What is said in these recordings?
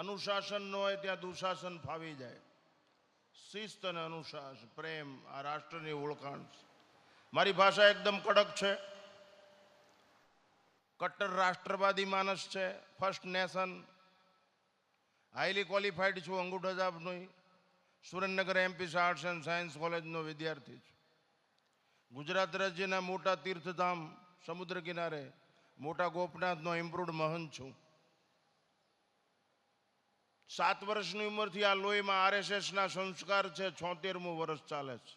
અનુશાસન ન હોય ત્યાં દુશાસન ફાવી જાય. શિસ્ત અને અનુશાસન, પ્રેમ આ રાષ્ટ્રની ઓળખાણ છે. મારી ભાષા એકદમ કડક છે. કટ્ટર રાષ્ટ્રવાદી માણસ છે. First nation. હાઈલી ક્વોલિફાઈડ છું. અંગૂઠા છાપનો Surendranagar MP arts and science કોલેજનો વિદ્યાર્થી છું. ગુજરાત રાજ્યના મોટા તીર્થધામ સમુદ્ર કિનારે મોટા ગોપનાથનો ઇમ્પ્રુવડ મહંત છું. 7 વર્ષની ઉંમરથી આ લોહીમાં આરએસએસના સંસ્કાર છે. 76મું વર્ષ ચાલે છે.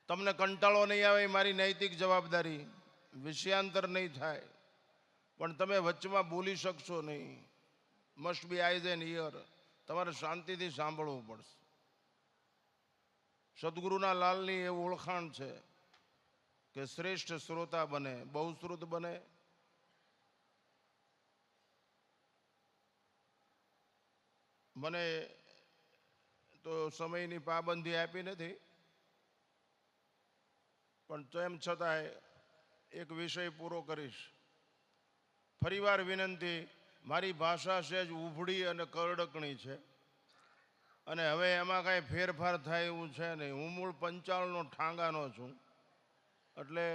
તમને કંટાળો નહીં આવે મારી નૈતિક જવાબદારી. વિષયાંતર નહીં થાય પણ તમે વચમાં બોલી શકશો નહીં. Must be eyes and ear. તમારે શાંતિથી સાંભળવું પડશે. સદગુરુના લાલની એ ઓળખાણ છે કે શ્રેષ્ઠ શ્રોતા બને, બહુશ્રુત બને. મને તો સમયની પાબંદી આપી નથી પણ તેમ છતાંય એક વિષય પૂરો કરીશ. ફરીવાર વિનંતી, મારી ભાષા સહેજ ઉભળી અને કરડકણી છે અને હવે એમાં કાંઈ ફેરફાર થાય એવું છે નહીં. હું મૂળ પંચાળનો ઠાંગાનો છું એટલે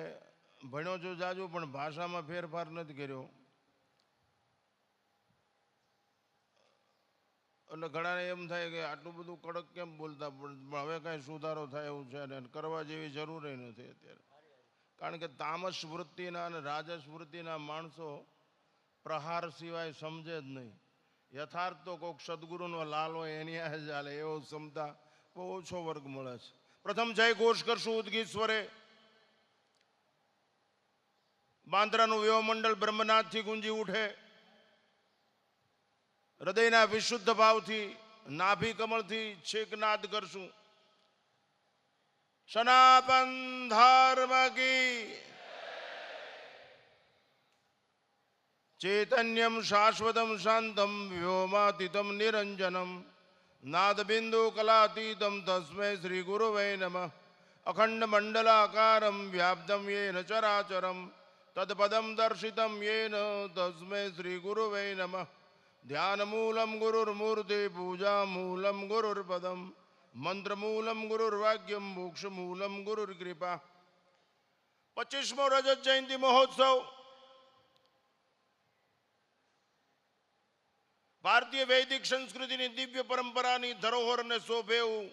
ભણ્યો છું જાજુ પણ ભાષામાં ફેરફાર નથી કર્યો. એટલે ઘણાને એમ થાય કે આટલું બધું કડક કેમ બોલતા, પણ હવે કાંઈ સુધારો થાય એવું છે ને કરવા જેવી જરૂર નથી અત્યારે. કારણ કે તામસ વૃત્તિના અને રાજસ વૃત્તિના માણસો પ્રહાર સિવાય સમજે જ નહીં. યથાર્થ તો કોઈક સદગુરુનો લાલ હોય એની આ ચાલે એવો ક્ષમતા બહુ ઓછો વર્ગ મળે છે. પ્રથમ જય ઘોષ કરશું ઉદગીશ્વરે. બાંદ્રાનું વ્યવમંડળ બ્રહ્મનાથથી ગુંજી ઉઠે. હૃદયના વિશુદ્ધ ભાવથી નાભી કમળથી છેકનાદ કરશું. સનાતન ધર્મ કી ચૈતન્યમ શાશ્વતમ શાંતમ વ્યોમાતીતમ નિરંજનમ નાદબિંદુ કલાતીતમ તસ્મૈ શ્રી ગુરુવે નમઃ. અખંડ મંડલાકારમ વ્યાપ્તમ યેન ચરાચરમ તદપદમ દર્શિતમ યેન તસ્મૈ શ્રી ગુરુવે નમઃ. ધ્યાનમૂલમ ગુરુર્મૂર્તિ પૂજામૂલમ ગુરુર્પદમ મંત્રમૂલમ ગુરુર્વાક્યમ મોક્ષમૂલમ ગુરુર્કૃપા. 25મો રજત જયંતિ મહોત્સવ ભારતીય વૈદિક સંસ્કૃતિની દિવ્ય પરંપરાની ધરોહરને શોભે એવું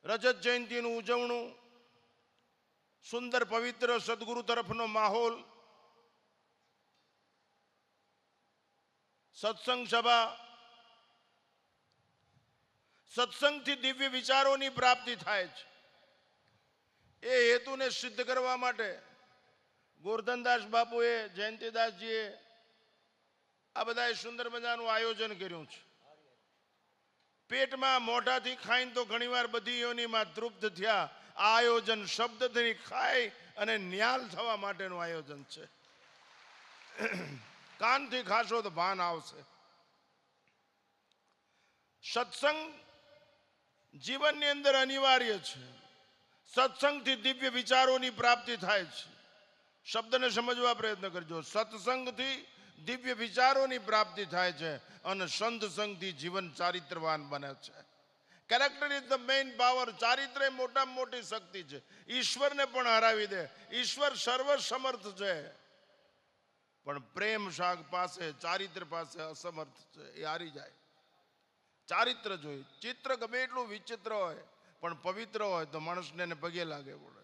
રજત જયંતિનું ઉજવણું. સુંદર પવિત્ર સદગુરુ તરફનો માહોલ. સત્સંગ સભા. સત્સંગથી દિવ્ય વિચારોની પ્રાપ્તિ થાય છે. એ હેતુને સિદ્ધ કરવા માટે ગોરધનદાસ બાપુએ, જયંતિદાસજીએ આ બધાએ સુંદર મજાનું આયોજન કર્યું છે. પેટમાં મોઢાથી ખાઈને તો ઘણીવાર બધી યોનિમાં તૃપ્ત થયા. આ આયોજન શબ્દથી ખાઈ અને ન્યાલ થવા માટેનું આયોજન છે. કાનથી ખાશો તો ભાન આવશે. સત્સંગ જીવનની અંદર અનિવાર્ય છે. સત્સંગથી દિવ્ય વિચારોની પ્રાપ્તિ થાય છે. શબ્દને સમજવા પ્રયત્ન કરજો. સત્સંગથી દિવ્ય વિચારોની પ્રાપ્તિ થાય છે અને સંત સંગથી જીવન ચારિત્રવાન બને છે. Character is the main power. ચારિત્ર એ મોટામાં મોટી શક્તિ છે. ઈશ્વરને પણ હરાવી દે. ઈશ્વર સર્વ સમર્થ છે પણ પ્રેમ શાક પાસે, ચારિત્ર પાસે અસમર્થ છે. એ હારી જાય. ચારિત્ર જોઈ. ચિત્ર ગમે એટલું વિચિત્ર હોય પણ પવિત્ર હોય તો માણસને એને પગે લાગે પડે.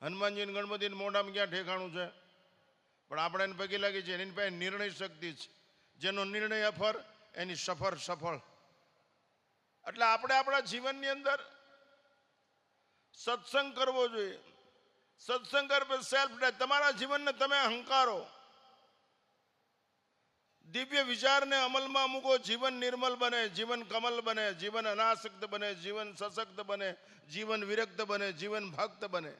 હનુમાનજી ગણપતિને મોઢામાં ક્યાં ઠેકાણું છે પણ આપણે એને પગે લાગી છે. એની પાસે નિર્ણય શક્તિ છે. જેનો નિર્ણય અફર એની સફર સફળ. એટલે આપણે આપણા જીવનની અંદર સત્સંગ કરવો જોઈએ. સત્સંગ કરે સેલ્ફ ડે. તમારા જીવનને તમે હંકારો. દિવ્ય વિચારને અમલમાં મૂકો. જીવન નિર્મલ બને, જીવન કમલ બને, જીવન અનાસક્ત બને, જીવન સશક્ત બને, જીવન વિરક્ત બને, જીવન ભક્ત બને.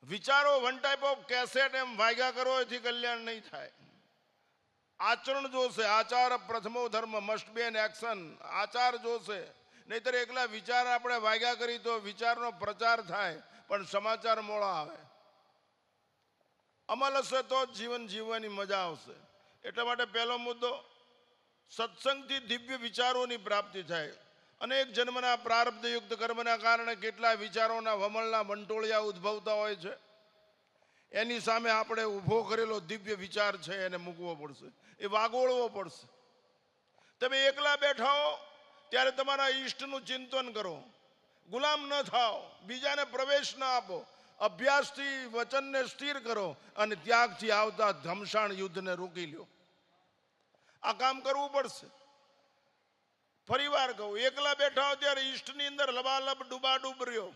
વિચારો વન ટાઈપ ઓફ કેસેટ એમ વાગ્યા કરો એથી કલ્યાણ નહીં થાય. આચરણ જોશે. આચાર પ્રથમો ધર્મ. Must be an action. આચાર જોશે. નહીતર એકલા વિચાર આપણે વાગ્યા કરી તો વિચારનો પ્રચાર થાય પણ સમાચાર મોડા આવે. અમલ હશે તો જ જીવન જીવવાની મજા આવશે. એટલા માટે પહેલો મુદ્દો, સત્સંગથી દિવ્ય વિચારોની પ્રાપ્તિ થાય. અનેક જન્મના પ્રારબ્ધયુક્ત કર્મના કારણે કેટલા વિચારોના વમળના વંટોળિયા ઉદ્ભવતા હોય છે. એની સામે આપણે ઊભો કરેલો દિવ્ય વિચાર છે એને મૂકવો પડશે, એ વાગોળવો પડશે. તમે એકલા બેઠા હો ત્યારે તમારા ઈષ્ટનું ચિંતન કરો, ગુલામ ન થાઓ, બીજાને પ્રવેશ ન આપો, અભ્યાસથી વચનને સ્થિર કરો અને ત્યાગથી આવતા ધમશાણ યુદ્ધને રોકી લ્યો. આ કામ કરવું પડશે. ફરીવાર કહું, એકલા બેઠા હો ત્યારે ઈષ્ટની અંદર લબાલબ ડૂબાડૂબ રહ્યો,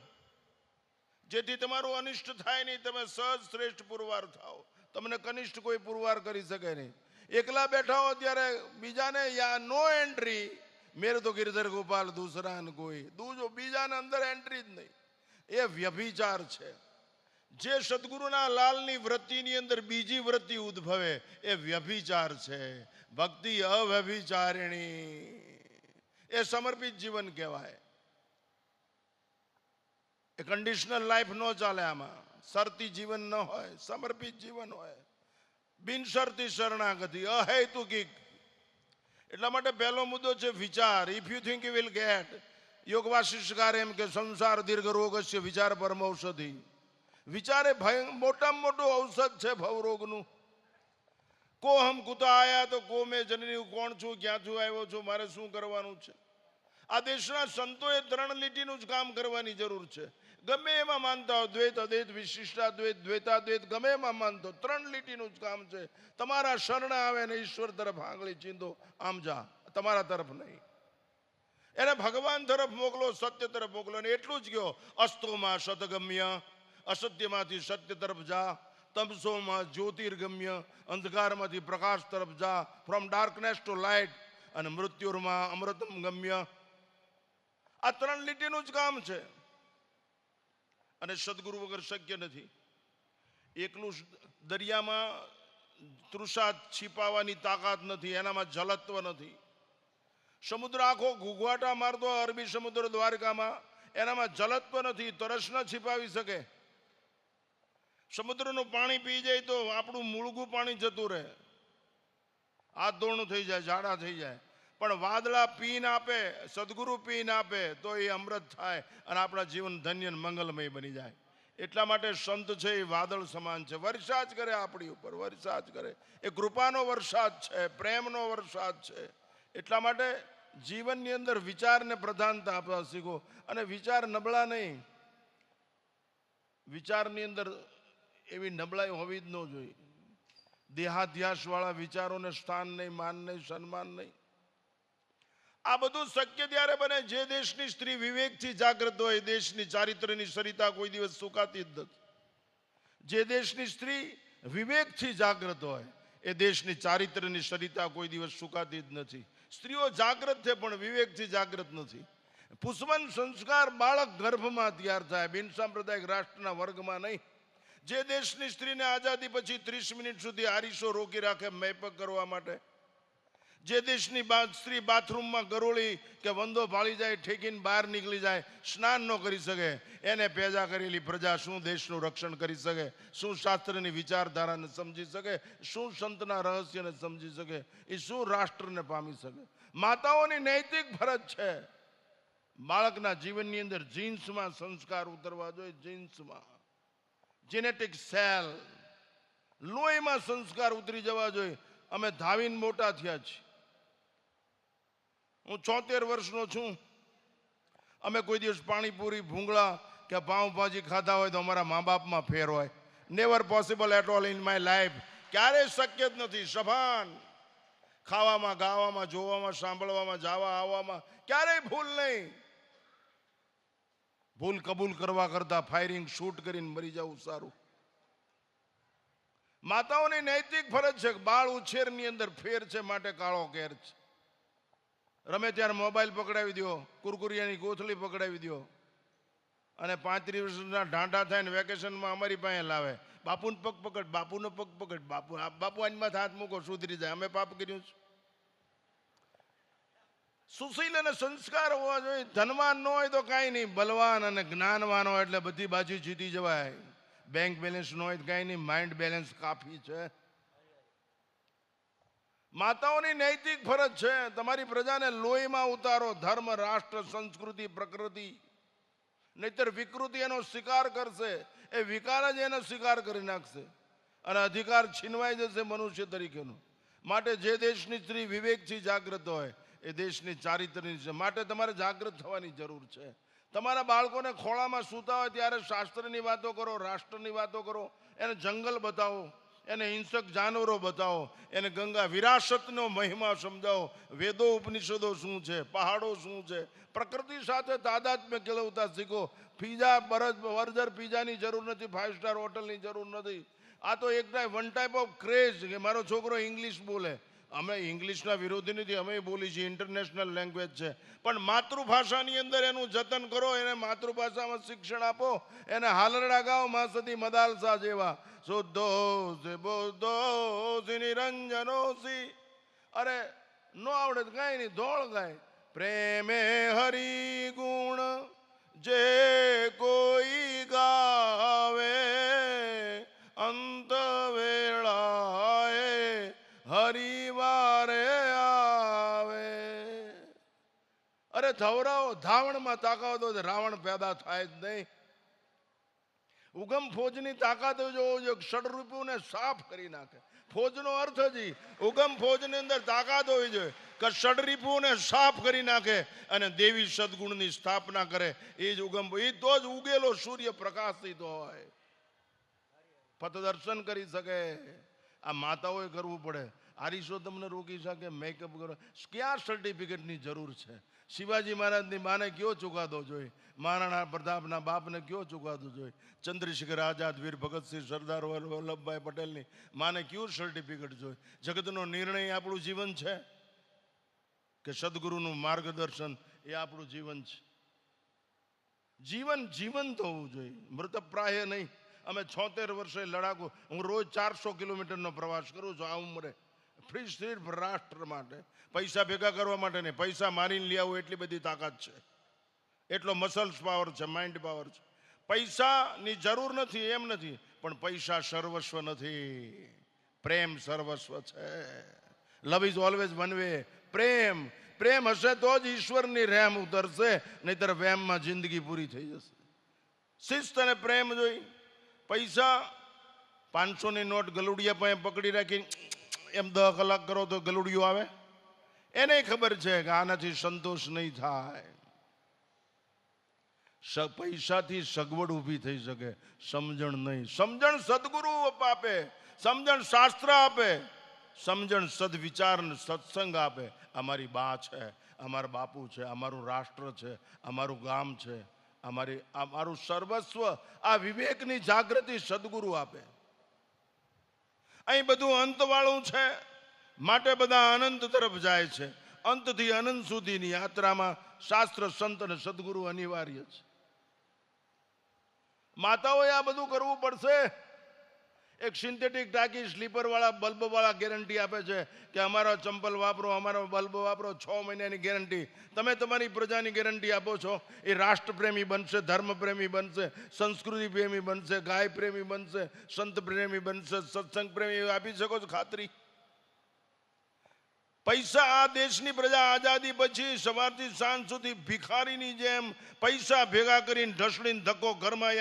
જેથી તમારું અનિષ્ટ થાય નહીં, તમે સહજ શ્રેષ્ઠ પુરવાર થાઓ. તમને કનિષ્ઠ કોઈ પુરવાર કરી શકે નહીં. એકલા બેઠા હો ત્યારે બીજાને યા નો એન્ટ્રી, મેરે તો ગિરધર ગોપાલ દૂસરા ને કોઈ દૂજો, બીજાને અંદર એન્ટ્રી જ નહીં. એ વ્યભિચાર છે. જે સદગુરુના લાલની વૃત્તિની અંદર બીજી વૃત્તિ ઉદ્ભવે એ વ્યભિચાર છે. ભક્તિ અવ્યભિચારિણી, એ સમર્પિત જીવન કહેવાય. એ કન્ડિશનલ લાઈફ ન ચાલે. આમાં શરતી જીવન ન હોય, સમર્પિત જીવન હોય. બિનશરતી શરણાગતિ, અહેતુકિક. એટલા માટે પહેલો મુદ્દો છે વિચાર. If you think you will get, યોગ વાસિષ્ઠકાર એમ કે સંસાર દીર્ઘ રોગસ્ય વિચાર પરમ ઔષધિ. વિચાર એ મોટામાં મોટું ઔષધ છે ભવરોગનું. કો હમ કુતા આયા તો કો મેં જનની, કોણ છું, ક્યાંથી આવ્યો છું, મારે શું કરવાનું છે. આ દેશના સંતોએ 3 લીટીનું જ કામ કરવાની જરૂર છે. ગમે એમાં માનતા હો, દ્વૈત અદ્વૈત વિશિષ્ટાદ્વૈત દ્વૈતાદ્વૈત, ગમે એમાં માનતો, 3 લીટીનું જ કામ છે. તમારા શરણ આવે ને ઈશ્વર તરફ આંગળી ચીંધો, આમ જા, તમારા તરફ નહીં. એને ભગવાન તરફ મોકલો, સત્ય તરફ મોકલો. અને એટલું જ કહો, અસ્તોમાં સતગમ્ય, અસત્યમાંથી સત્ય તરફ જા. તમસોમાં જ્યોતિર્ગમ્ય, અંધકારમાંથી પ્રકાશ તરફ જા. From darkness to light. અને મૃત્યુમાં અમૃતમ ગમ્ય. આ 3 લીટીનું જ કામ છે. અને સદગુરુ વગર શક્ય નથી. એકલું દરિયામાં તૃષા છીપાવવાની તાકાત નથી, એનામાં જલત્વ નથી. સમુદ્ર આખો ઘૂઘવાટા મારતો અરબી સમુદ્ર દ્વારકામાં, એનામાં જલત્વ નથી, તરસ ન છીપાવી શકે. સમુદ્રનું પાણી પી જાય તો આપણું મૂળગું પાણી જતું રહે, હાથ ધોણું થઈ જાય, ઝાડા થઈ જાય. પણ વાદળા પીન આપે, સદગુરુ પીન આપે તો એ અમૃત થાય અને આપણા જીવન ધન્ય મંગલમય બની જાય. એટલા માટે સંત છે એ વાદળ સમાન છે. વરસાદ કરે આપણી ઉપર, વરસાદ કરે. એ કૃપાનો વરસાદ છે, પ્રેમનો વરસાદ છે. એટલા માટે જીવનની અંદર વિચારને પ્રધાનતા આપવા શીખો. અને વિચાર નબળા નહીં. વિચારની અંદર એવી નબળાઈ હોવી જ ન જોઈએ. દેહાધ્યાસ વાળા વિચારોને સ્થાન નહીં, માન નહીં, સન્માન નહીં. આ બધું શક્ય ત્યારે બને જે દેશની સ્ત્રી વિવેકથી જાગૃત હોય. દેશની ચારિત્ર્યની સરિતા કોઈ દિવસ સુકાતી જ નથી. જે દેશની સ્ત્રી વિવેકથી જાગૃત હોય એ દેશની ચારિત્ર્યની સરિતા કોઈ દિવસ સુકાતી જ નથી. સ્ત્રીઓ જાગૃત છે પણ વિવેકથી જાગૃત નથી. પુષ્પન સંસ્કાર બાળક ગર્ભમાં તૈયાર થાય, બિન સાંપ્રદાયિક રાષ્ટ્રના વર્ગમાં નહીં. જે દેશની સ્ત્રીને આઝાદી પછી 30 મિનિટ સુધી આરીસો રોકી રાખે મેપક કરવા માટે, જે દેશની સ્ત્રી બાથરૂમમાં ગરોળી કે વંદો ભાળી જાય, ઠેકીને બહાર નીકળી જાય, સ્નાન ન કરી શકે, એને પેદા કરેલી પ્રજા શું દેશનું રક્ષણ કરી શકે? શું શાસ્ત્રની વિચારધારાને સમજી શકે? શું સંતના રહસ્યને સમજી શકે? એ શું રાષ્ટ્રને પામી શકે? માતાઓની નૈતિક ફરજ છે બાળકના જીવનની અંદર જીન્સમાં સંસ્કાર ઉતરવા જોઈએ. જીન્સમાં જેનેટિક સેલ, લોહીમાં સંસ્કાર ઉતરી જવા જોઈએ. અમે ધાવીને મોટા થયા છીએ. હું 74 વર્ષનો છું. અમે કોઈ દિવસ પાણીપુરી, ભૂંગળા કે પાઉંભાજી ખાધા હોય તો અમારા મા બાપમાં ફેર હોય? Never possible at all in my life. ક્યારેય શક્ય જ નથી. સભાન ખાવામાં, ગાવામાં, જોવામાં, સાંભળવામાં, જવા આવવામાં ક્યારેય ભૂલ નહીં. ભૂલ કબૂલ કરવા કરતા ફાયરિંગ શૂટ કરીને મરી જવું સારું. માતાઓની નૈતિક ફરજ છે. બાળ ઉછેરની અંદર ફેર છે માટે કાળો કેર છે. રમે ત્યારે મોબાઈલ પકડાવી દો, કુરકુરિયાની કોથળી પકડાવી દો, અને 35 વર્ષના ઢાંઢા થાય ને વેકેશનમાં અમારી પાસે લાવે. બાપુને પગ પકડ, બાપુનો પગ પકડ, બાપુ આનમાં હાથ મૂકો, સુધરી જાય. અમે પાપ કર્યું છે. સુશીલ અને સંસ્કાર હોવા જોઈએ. ધનવાન ન હોય તો કાંઈ નહીં, બલવાન અને જ્ઞાનવાન હોય એટલે બધી બાજુ જીતી જવાય. બેંક બેલેન્સ ન હોય કઈ નહીં, માઇન્ડ બેલેન્સ કાફી છે. માતાઓની નૈતિક ફરજ છે તમારી પ્રજાને લોહીમાં ઉતારો, ધર્મ, રાષ્ટ્ર, સંસ્કૃતિ, પ્રકૃતિ. નહીતર વિકૃતિ એનો શિકાર કરશે, એ વિકાર જ એનો શિકાર કરી નાખશે અને અધિકાર છીનવાઈ જશે મનુષ્ય તરીકેનો. માટે જે દેશની સ્ત્રી વિવેકથી જાગૃત હોય એ દેશની ચારિત્રની છે. માટે તમારે જાગૃત થવાની જરૂર છે. તમારા બાળકોને ખોળામાં સૂતા હોય ત્યારે શાસ્ત્રની વાતો કરો, રાષ્ટ્રની વાતો કરો, એને જંગલ બતાવો, એને હિંસક જાનવરો બતાવો, એને ગંગા વિરાસતનો મહિમા સમજાવો. વેદો ઉપનિષદો શું છે, પહાડો શું છે, પ્રકૃતિ સાથે તાદાત્મ્ય કેળવતા શીખો. પીઝા બર્ગર પીઝાની જરૂર નથી, 5 સ્ટાર હોટલની જરૂર નથી. આ તો એક વન ટાઈપ ઓફ ક્રેઝ કે મારો છોકરો ઇંગ્લિશ બોલે. અમે ઇંગ્લિશના વિરોધી નથી, અમે બોલી છીએ, ઇન્ટરનેશનલ લેંગ્વેજ છે. પણ માતૃભાષાની અંદર એનું જતન કરો, એને માતૃભાષામાં શિક્ષણ આપો, એને હાલરડા ગાઓ મા સતી મદાલસા જેવા. શુદ્ધો બુદ્ધો નિરંજનો સી. અરે નો આવડે કાંઈ નહીં, ધોળ ગાય. પ્રેમે હરિ ગુણ જે કોઈ ગાવે, અંત વેળાએ હરિવારે આવે. અરે ધવરાઓ, ધાવણમાં તાકાત હોય તો રાવણ પેદા થાય જ નહીં. ઉગમ ફોજની તાકાત જોવો જોઈએ, ષડરૂપોને સાફ કરી નાખે. ફોજનો અર્થ જ ઉગમ ફોજની અંદર તાકાત હોવી જોઈએ કે ષડરૂપોને સાફ કરી નાખે અને દેવી સદગુણની સ્થાપના કરે. એ જ ઉગમ, એ તો જ ઉગેલો સૂર્ય પ્રકાશિત હોય, પથદર્શન કરી શકે. આ માતાઓએ કરવું પડે. આરીસો તમને રોકી શકે, મેકઅપ કરો, ક્યાં સર્ટિફિકેટની જરૂર છે? શિવાજી મહારાજની માને કયો ચુકાદો જોઈએ? મહારાણા પ્રતાપના બાપને કયો ચુકાદો જોઈએ? ચંદ્રશેખર આઝાદ, વીર ભગતસિંહ, સરદાર વલ્લભભાઈ પટેલની માને કયું સર્ટિફિકેટ જોઈએ? જગતનો નિર્ણય આપણું જીવન છે કે સદગુરુનું માર્ગદર્શન એ આપણું જીવન છે? જીવન જીવંત હોવું જોઈએ, મૃતપ્રાય નહીં. અમે 76 વર્ષે લડાકુ, હું રોજ 400 કિલોમીટરનો પ્રવાસ કરું છું આ ઉંમરે, ફ્રી સિર્ફ રાષ્ટ્ર માટે. પૈસા ભેગા કરવા માટે નહીં, પૈસા મારીને લઈ આવું એટલી બધી તાકાત છે, એટલો મસલ્સ પાવર છે, માઇન્ડ પાવર છે. પૈસાની જરૂર નથી એમ નથી, પણ પૈસા સર્વસ્વ નથી, પ્રેમ સર્વસ્વ છે. Love is always one way. પ્રેમ પ્રેમ હશે તો જ ઈશ્વરની રહેમ ઉતરશે, નહીતર વેમમાં જિંદગી પૂરી થઈ જશે. શિસ્ત અને પ્રેમ જોઈ. પૈસા 500ની નોટ ગલુડિયા પાસે પકડી રાખી એમ 10 કલાક કરો તો ગલુડિયું આવે. એને ખબર છે કે આનાથી સંતોષ નહીં થાય. પૈસાથી સગવડ ઊભી થઈ શકે, સમજણ નહીં. સમજણ સદગુરુ આપે, સમજણ શાસ્ત્ર આપે, સમજણ સદવિચાર સત્સંગ આપે. અમારી બા છે, અમારા બાપુ છે, અમારું રાષ્ટ્ર છે, અમારું ગામ છે, અમારું સર્વસ્વ. આ વિવેકની જાગૃતિ સદગુરુ આપે. અહીં બધું અંતવાળું છે, માટે બધા અનંત તરફ જાય છે. અંતથી અનંત સુધીની યાત્રામાં શાસ્ત્ર, સંત અને સદગુરુ અનિવાર્ય છે. માતાઓએ આ બધું કરવું પડશે. એક સિન્થેટિક ટાંકી, સ્લીપર વાળા, બલ્બ વાળા ગેરંટી આપે છે કે અમારા ચંપલ વાપરો, અમારો બલ્બ વાપરો, 6 મહિનાની ગેરંટી. તમે તમારી પ્રજાની ગેરંટી આપો છો, એ રાષ્ટ્રપ્રેમી બનશે, ધર્મપ્રેમી બનશે, સંસ્કૃતિ પ્રેમી બનશે, ગાય પ્રેમી બનશે, સંત પ્રેમી બનશે, સત્સંગ પ્રેમી આપી શકો છો ખાતરી? પૈસા, આ દેશની પ્રજા આઝાદી પછી સવારથી સાંજ સુધી ભિખારીની જેમ પૈસા ભેગા કરીને ઢસડીને ધક્કો ઘરમાં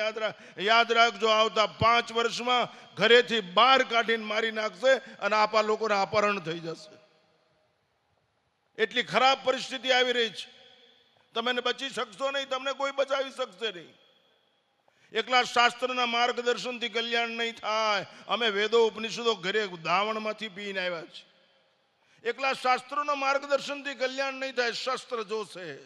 યાદ રાખજો, આવતા 5 વર્ષમાં ઘરેથી બહાર કાઢીને મારી નાખશે અને આપા લોકોને અપહરણ થઈ જશે. એટલી ખરાબ પરિસ્થિતિ આવી રહી છે. તમે બચી શકશો નહીં, તમને કોઈ બચાવી શકશે નહીં. એકલા શાસ્ત્રના માર્ગદર્શનથી કલ્યાણ નહીં થાય. અમે વેદો ઉપનિષદો ઘરે ધાવણમાંથી પીને આવ્યા છીએ. એકલા શાસ્ત્રોના માર્ગદર્શનથી કલ્યાણ નહીં થાય, શસ્ત્ર જોશે.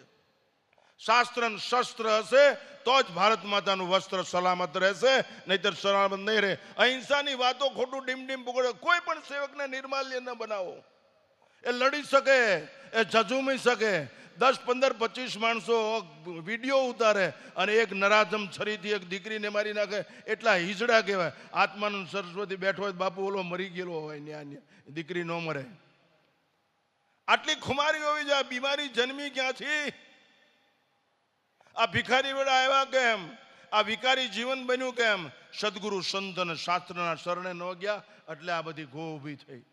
શાસ્ત્ર શસ્ત્ર હશે તો જ ભારત માતાનું વસ્ત્ર સલામત રહેશે, નહીતર સલામત નહીં રહે. અહિંસાની વાતો ખોટું ડીમ પકડે. કોઈ પણ સેવકને નિર્માલ્ય ન બનાવો. એ લડી શકે, એ ઝઝુમી શકે. 10, 15, 25 માણસો વિડીયો ઉતારે અને એક નરાધમ છરીથી એક દીકરીને મારી નાખે, એટલા હિજડા કહેવાય. આત્માનંદ સરસ્વતી બેઠો હોય, બાપુ ઓલો મરી ગયેલો હોય, ન્યા દીકરી ન મરે. આટલી ખુમારી હોવી જોઈએ. બીમારી જન્મી ક્યાંથી? આ ભિખારી વેળા આવ્યા કેમ? આ વિકારી જીવન બન્યું કેમ? સદગુરુ સંત અને શાસ્ત્રના શરણે ન ગયા એટલે આ બધી ગો ઊભી થઈ.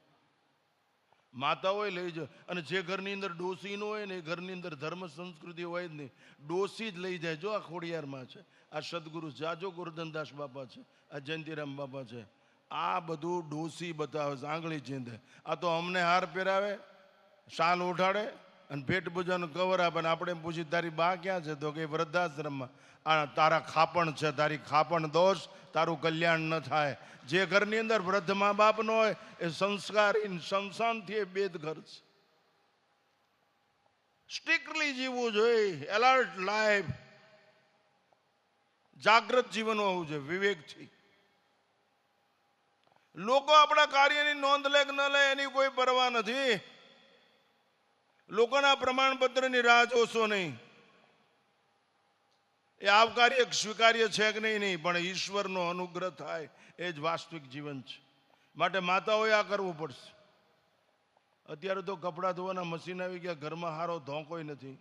માતાઓએ લઈ જાય, અને જે ઘરની અંદર ડોસી ન હોય ને એ ઘરની અંદર ધર્મ સંસ્કૃતિ હોય જ નહીં. ડોસી જ લઈ જાય. જો આ ખોડિયારમાં છે, આ સદગુરુ છે, આ જો ગોરધનદાસ બાપા છે, આ જયંતિરામ બાપા છે, આ બધું ડોસી બતાવે છે, આંગળી ચીંધે. આ તો અમને હાર પહેરાવે, શાલ ઉઠાડે અને પેટ પૂજાનું કવર આપે. અને આપણે પૂછી તારી બા ક્યાં છે? તો કે વૃદ્ધાશ્રમમાં. આ તારા ખાપણ છે, તારી ખાપણ દોષ, તારું કલ્યાણ ન થાય. જે ઘરની અંદર વૃદ્ધ મા બાપ ન હોય એ સંસ્કારહીન શમશાનથી એ બેદ ઘર છે. સ્ટ્રિક્ટલી જીવવું જોઈએ, એલર્ટ લાઈફ, જાગૃત જીવન હોવું જોઈએ વિવેકથી. લોકો આપણા કાર્યની નોંધ લે કે ન લે એની કોઈ પરવા નથી. લોકોના પ્રમાણપત્રની રાહ જોશો નહીં. એ આવકાર્ય સ્વીકાર્ય છે કે નહીં, પણ ઈશ્વરનો અનુગ્રહ થાય એ જ વાસ્તવિક જીવન છે. માટે માતાઓએ આ કરવું પડશે. અત્યારે તો કપડાં ધોવાના મશીન આવી ગયા, ઘરમાં હારો ધોંકોય નથી.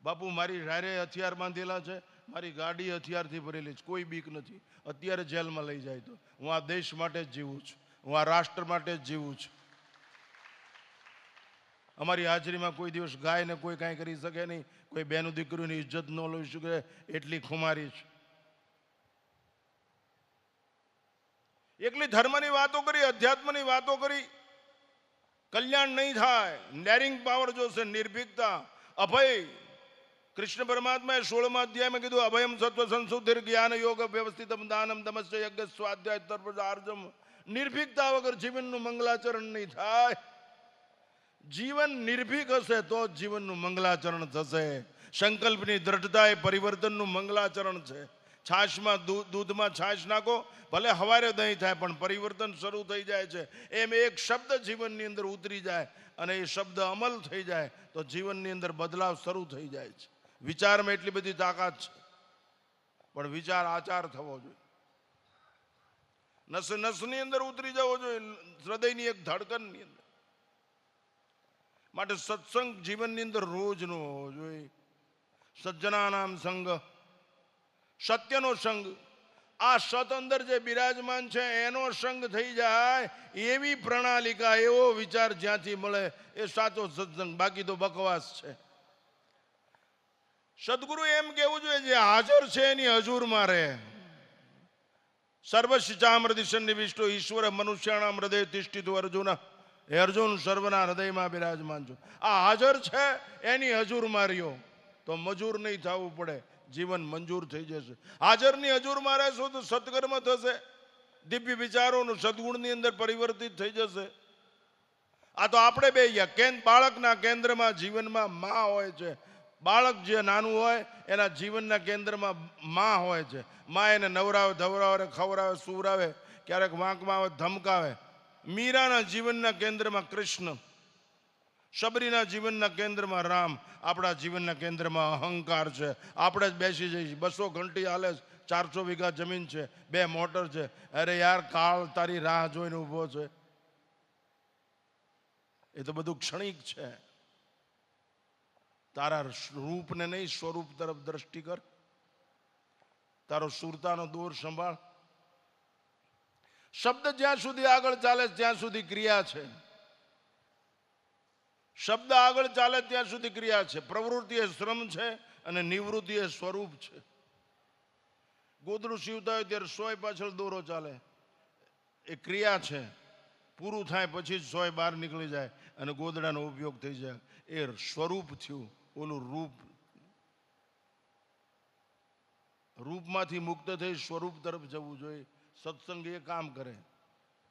બાપુ મારી હારે હથિયાર બાંધેલા છે, મારી ગાડી હથિયારથી ભરેલી છે, કોઈ બીક નથી. અત્યારે જેલમાં લઈ જાય તો હું આ દેશ માટે જ જીવું છું, હું આ રાષ્ટ્ર માટે જ જીવું છું. અમારી હાજરીમાં કોઈ દિવસ ગાયને કોઈ કાંઈ કરી શકે નહીં, કોઈ બેનું દીકરીની ઇજ્જત ન લઈ શકે એટલી ખુમારી છે. એકલી ધર્મની વાતો કરી, અધ્યાત્મની વાતો કરી કલ્યાણ નહીં થાય. ડેરિંગ પાવર જોશે, નિર્ભીકતા, અભય. કૃષ્ણ પરમાત્માએ 16મા અધ્યાયમાં કીધું, અભયમ સત્વ સંશુદ્ધિર જ્ઞાન યોગ વ્યવસ્થિતમ દાનમ દમસ્ય યજ્ઞ સ્વાધ્યાય તર્પજાર્જમ. નિર્ભીકતા વગર જીવનનું મંગલાચરણ નહીં થાય. જીવન નિર્ભીક હશે તો જ જીવનનું મંગલાચરણ થશે. સંકલ્પની દ્રઢતા એ પરિવર્તનનું મંગલાચરણ છે. છાશમાં દૂધમાં છાશ નાખો, ભલે હવારે દહીં થાય પણ પરિવર્તન શરૂ થઈ જાય છે. એમ એક શબ્દ જીવનની અંદર ઉતરી જાય અને એ શબ્દ અમલ થઈ જાય તો જીવનની અંદર બદલાવ શરૂ થઈ જાય છે. વિચારમાં એટલી બધી તાકાત છે, પણ વિચાર આચાર થવો જોઈએ. નસ નસની અંદર ઉતરી જવો જોઈએ, હૃદયની એક ધડકનની અંદર. માટે સત્સંગ જીવનની અંદર રોજનો હોવો જોઈએ. સજ્જનાનામ સંગ, સત્યનો સંગ. આ સત અંદર જે બિરાજમાન છે એનો સંગ થઈ જાય એવી પ્રણાલિકા, એવો વિચાર જ્યાંથી મળે એ સાચો સત્સંગ. બાકી તો બકવાસ છે. સદગુરુ એમ કેવું જોઈએ, જે હાજર છે એની હજુરમાં રહે. સર્વશિચામૃતિ સન્નિવિષ્ટો ઈશ્વર મનુષ્યાણામ હૃદય તિષ્ઠિતો અર્જુન. હે અર્જુન, સર્વના હૃદયમાં બિરાજમાન છો. આ હાજર છે એની હજુરમાં રહ્યો તો મજૂર નહીં થવું પડે, જીવન મંજૂર થઈ જશે. હાજરની હજુરમાં રહેશો તો સત્કર્મ થશે, દિવ્ય વિચારોનું સદગુણની અંદર પરિવર્તિત થઈ જશે. આ તો આપણે બે બાળકના કેન્દ્રમાં જીવનમાં માં હોય છે. બાળક જે નાનું હોય એના જીવનના કેન્દ્રમાં માં હોય છે. માં એને નવરાવે, ધવરાવે, ખવરાવે, સુવરાવે, ક્યારેક વાંકમાં આવે, ધમકાવે. મીરાના જીવનના કેન્દ્રમાં કૃષ્ણ, શબરીના જીવનના કેન્દ્રમાં રામ. આપણા જીવનના કેન્દ્રમાં અહંકાર છે. આપણે જ બેસી જઈએ, 200 ઘંટી હાલે, 400 વીઘા જમીન છે, 2 મોટર છે. અરે યાર, કાળ તારી રાહ જોઈને ઊભો છે. એ તો બધું ક્ષણિક છે. તારા રૂપને નહીં, સ્વરૂપ તરફ દ્રષ્ટિ કર. તારો સુરતાનો દોર સંભાળ. શબ્દ જ્યાં સુધી આગળ ચાલે ત્યાં સુધી ક્રિયા છે. શબ્દ આગળ ચાલે ત્યાં સુધી ક્રિયા છે. પ્રવૃત્તિ એ શ્રમ છે અને નિવૃત્તિ એ સ્વરૂપ છે. ગોદડું સીવતા હોય ત્યારે સોય પાછળ દોરો ચાલે, એ ક્રિયા છે. પૂરું થાય પછી જ સોય બહાર નીકળી જાય અને ગોદડાનો ઉપયોગ થઈ જાય. એ સ્વરૂપ થયું. ઓલું રૂપ. રૂપમાંથી મુક્ત થઈ સ્વરૂપ તરફ જવું જોઈએ. સત્સંગ એ કામ કરે.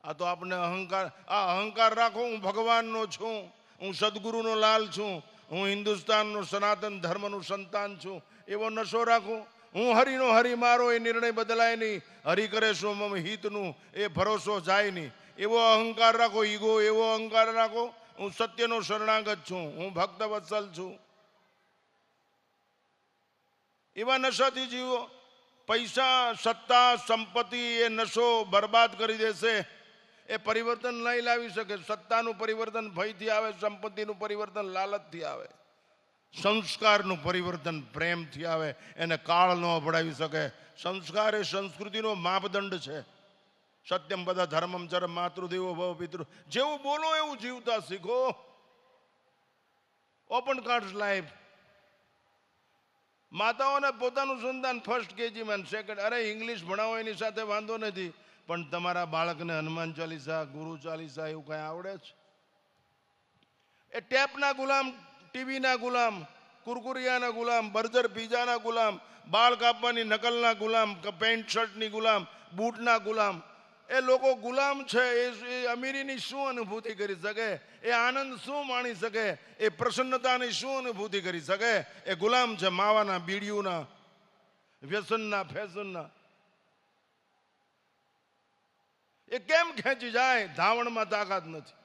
આ તો આપણે અહંકાર રાખો, હું ભગવાનનો છું, હું સદગુરુનો લાલ છું, હું હિન્દુસ્તાનનો સનાતન ધર્મનું સંતાન છું, એવો નશો રાખો. હું હરિનો હરિ મારો, એ નિર્ણય બદલાય નહીં. હરિ કરે શું મમ હિતનું, એ ભરોસો જાય નહીં. એવો અહંકાર રાખો, ઈગો એવો અહંકાર રાખો. હું સત્યનો શરણાગત છું, હું ભક્ત વત્સલ છું. એવા નશાથી જીવો. પૈસા, સત્તા, સંપત્તિ એ નશો બરબાદ કરી દેશે. એ પરિવર્તન નહીં લાવી શકે. સત્તાનું પરિવર્તન ભયથી આવે, સંપત્તિનું પરિવર્તન લાલચથી આવે. સંસ્કારનું પરિવર્તન પ્રેમથી આવે, એને કાળ ન ભળાવી શકે. સંસ્કાર એ સંસ્કૃતિનો માપદંડ છે. સત્યમ બધા ધર્મમ ચરમ માતૃદેવો ભવ પિતૃ. જેવું બોલો એવું જીવતા શીખો. Open cards life. માતાઓને પોતાનું સંતાન ફર્સ્ટ કેજીમાં સેકન્ડ, અરે ઇંગ્લિશ ભણાવો એની સાથે વાંધો નથી, પણ તમારા બાળકને હનુમાન ચાલીસા, ગુરુ ચાલીસા એવું કઈ આવડે છે? એ ટેપના ગુલામ, ટીવીના ગુલામ, કુરકુરિયાના ગુલામ, બર્ગર પીઝાના ગુલામ, બાળ કાપવાની નકલના ગુલામ, પેન્ટ શર્ટની ગુલામ, બૂટના ગુલામ. એ લોકો ગુલામ છે. એ અમીરીની શું અનુભૂતિ કરી શકે? એ આનંદ શું માણી શકે? એ પ્રસન્નતાની શું અનુભૂતિ કરી શકે? એ ગુલામ છે માવાના, બીડીઓના, વ્યસનના, ફેશનના. એ કેમ ખેંચી જાય? ધાવણમાં તાકાત નથી.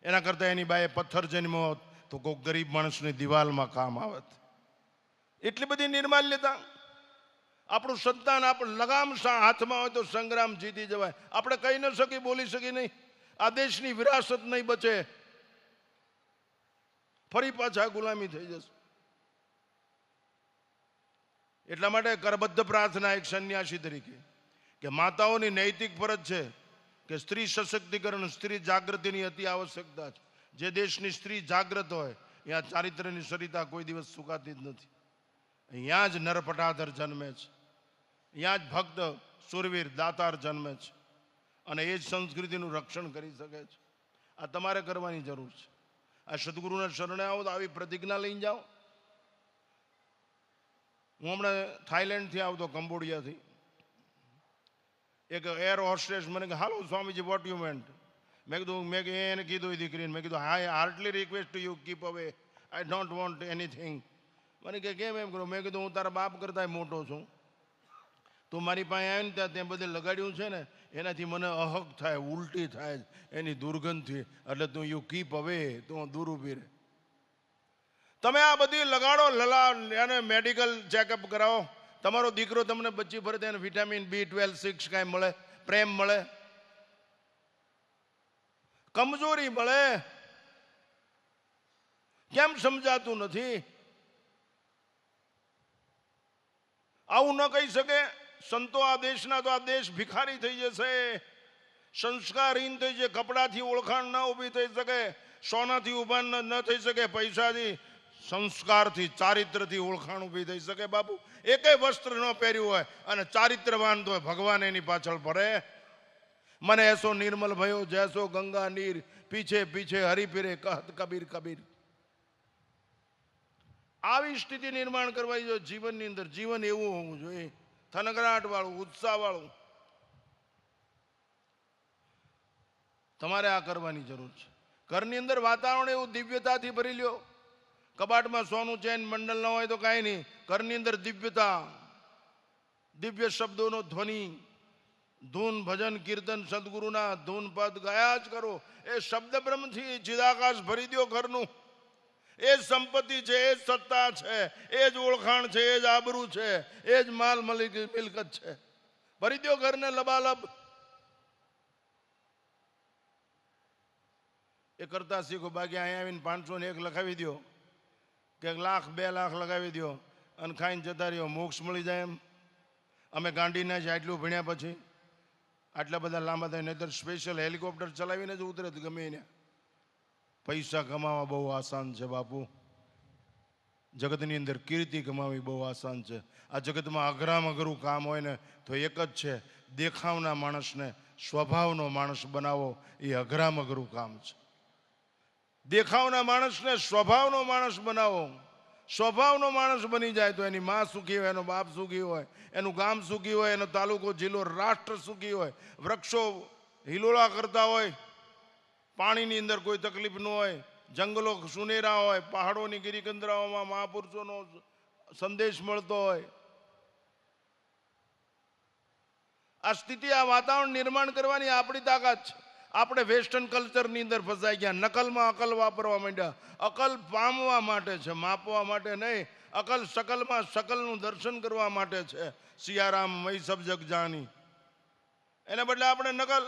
એના કરતા એની બાએ પથ્થર જન્મ્યો હોત તો કોઈ ગરીબ માણસની દિવાલમાં કામ આવત. એટલી બધી નિર્માલ્યતા. આપણું સંતાન આપણે લગામ હાથમાં હોય તો સંગ્રામ જીતી જવાય. આપણે કહી ન શકી, બોલી શકી નહીં. આ દેશની વિરાસત નહીં બચે. ફરી પાછા ગુલામી થઈ જશે. એટલા માટે કરબદ્ધ પ્રાર્થના એક સંન્યાસી તરીકે કે માતાઓની નૈતિક ફરજ છે કે સ્ત્રી સશક્તિકરણ, સ્ત્રી જાગૃતિની અતિ આવશ્યકતા છે. જે દેશની સ્ત્રી જાગૃત હોય ત્યાં ચારિત્ર્યની સરિતા કોઈ દિવસ સુકાતી જ નથી. અહીંયા જ નરપટાધર જન્મે છે, અહીંયા જ ભક્ત સુરવીર દાતાર જન્મે છે, અને એ જ સંસ્કૃતિનું રક્ષણ કરી શકે છે. આ તમારે કરવાની જરૂર છે. આ સદગુરુના શરણે આવો તો આવી પ્રતિજ્ઞા લઈને જાઓ. હું હમણાં થાઈલેન્ડથી આવતો, કંબોડિયાથી. એક એર હોસ્ટેસ મને કે, હાલો સ્વામીજી, વોટ યુ મેન્ટ? મેં એને કીધું એ દીકરીને, મેં કીધું આઈ હાર્ટલી રિક્વેસ્ટ ટુ યુ કીપ અવે, આઈ ડોન્ટ વોન્ટ એનીથિંગ. મને કે કેમ એમ કરો? મેં કીધું હું તારા બાપ કરતા મોટો છું. તું મારી પાસે આવે ને ત્યાં બધે લગાડ્યું છે ને, એનાથી મને અહક થાય, ઉલટી થાય એની દુર્ગંધથી. એટલે તું યુ કીપ અવે, તું દૂર ઊભી રહે. તમે આ બધી લગાડો, એને મેડિકલ ચેકઅપ કરાવો. તમારો દીકરો તમને બચ્ચી ભરે તેને વિટામિન B12, 6 કાંઈ મળે, પ્રેમ મળે, કમજોરી મળે. કેમ સમજાતું નથી? આવું ન કહી શકે સંતો આ દેશના, તો આ દેશ ભિખારી થઈ જશે, સંસ્કારહીન થઈ જશે. કપડાથી ઓળખાણ ન ઊભી થઈ શકે, સોનાથી ઊભા ન થઈ શકે, પૈસાથી, સંસ્કારથી, ચારિત્રથી ઓળખાણ ઊભી થઈ શકે. બાપુ એકેય વસ્ત્ર ન પહેર્યું હોય અને ચારિત્રવાન તો ભગવાન એની પાછળ પડે. મને એસો નિર્મલ ભયો જૈસો ગંગા નીર, પીછે પીછે હરી ફિરે કહત કબીર કબીર. આવી સ્થિતિ નિર્માણ કરવાની જો જીવનની અંદર. જીવન એવું હોવું જોઈએ, થનગરાટ વાળું, ઉત્સાહ વાળું. તમારે આ કરવાની જરૂર છે. ઘરની અંદર વાતાવરણ એવું દિવ્યતાથી ભરી લ્યો. કબાટમાં સોનું ચેન મંડળ ન હોય તો કાંઈ નહીં. ઘરની અંદર દિવ્યતા, દિવ્ય શબ્દોનો ધ્વનિ, ધૂન, ભજન, કીર્તન, સદગુરુના ધૂન પદ ગાયા જ કરો. એ શબ્દ બ્રહ્મથી ચિદાકાશ ભરી દો ઘરનું. એ જ સંપત્તિ છે, એ જ સત્તા છે, એ જ ઓળખાણ છે, એ જ આબરૂ છે, એ જ માલ મિલકત છે. ભરી દો ઘરને લબાલબ. એ કરતા શીખો. બાકી અહીંયા આવીને 501 લખાવી દો કે 1 લાખ 2 લાખ લગાવી દો અને ખાઈને જતા રહ્યો, મોક્ષ મળી જાય એમ. અમે ગાંડીના જ આટલું ભણ્યા પછી આટલા બધા લાંબા થાય, નહીતર સ્પેશિયલ હેલિકોપ્ટર ચલાવીને જ ઉતરે ગમે એને. પૈસા કમાવા બહુ આસાન છે બાપુ. જગતની અંદર કીર્તિ કમાવી બહુ આસાન છે. આ જગતમાં અઘરામાં અઘરું કામ હોય ને તો એક જ છે, દેખાવના માણસને સ્વભાવનો માણસ બનાવો. એ અઘરામાં અઘરું કામ છે. દેખાવના માણસને સ્વભાવનો માણસ બનાવો. સ્વભાવનો માણસ બની જાય તો એની માં સુખી હોય, એનો બાપ સુખી હોય, એનું ગામ સુખી હોય, એનો તાલુકો, જિલ્લો, રાષ્ટ્ર સુખી હોય. વૃક્ષો હિલોળા કરતા હોય, પાણીની અંદર કોઈ તકલીફ ન હોય, જંગલો સુનેરા હોય, પહાડોની ગિરિકંદરાઓમાં મહાપુરુષોનો સંદેશ મળતો હોય. આ સ્થિતિ, આ વાતાવરણ નિર્માણ કરવાની આપણી તાકાત છે. આપણે વેસ્ટર્ન કલ્ચરની અંદર ફસાઈ ગયા. નકલમાં અકલ વાપરવા માંડ્યા. અકલ પામવા માટે છે, માપવા માટે નહીં. અકલ શકલમાં શકલનું દર્શન કરવા માટે છે. સિયારામ મય સબ જગ જાની. એના બદલે આપણે નકલ.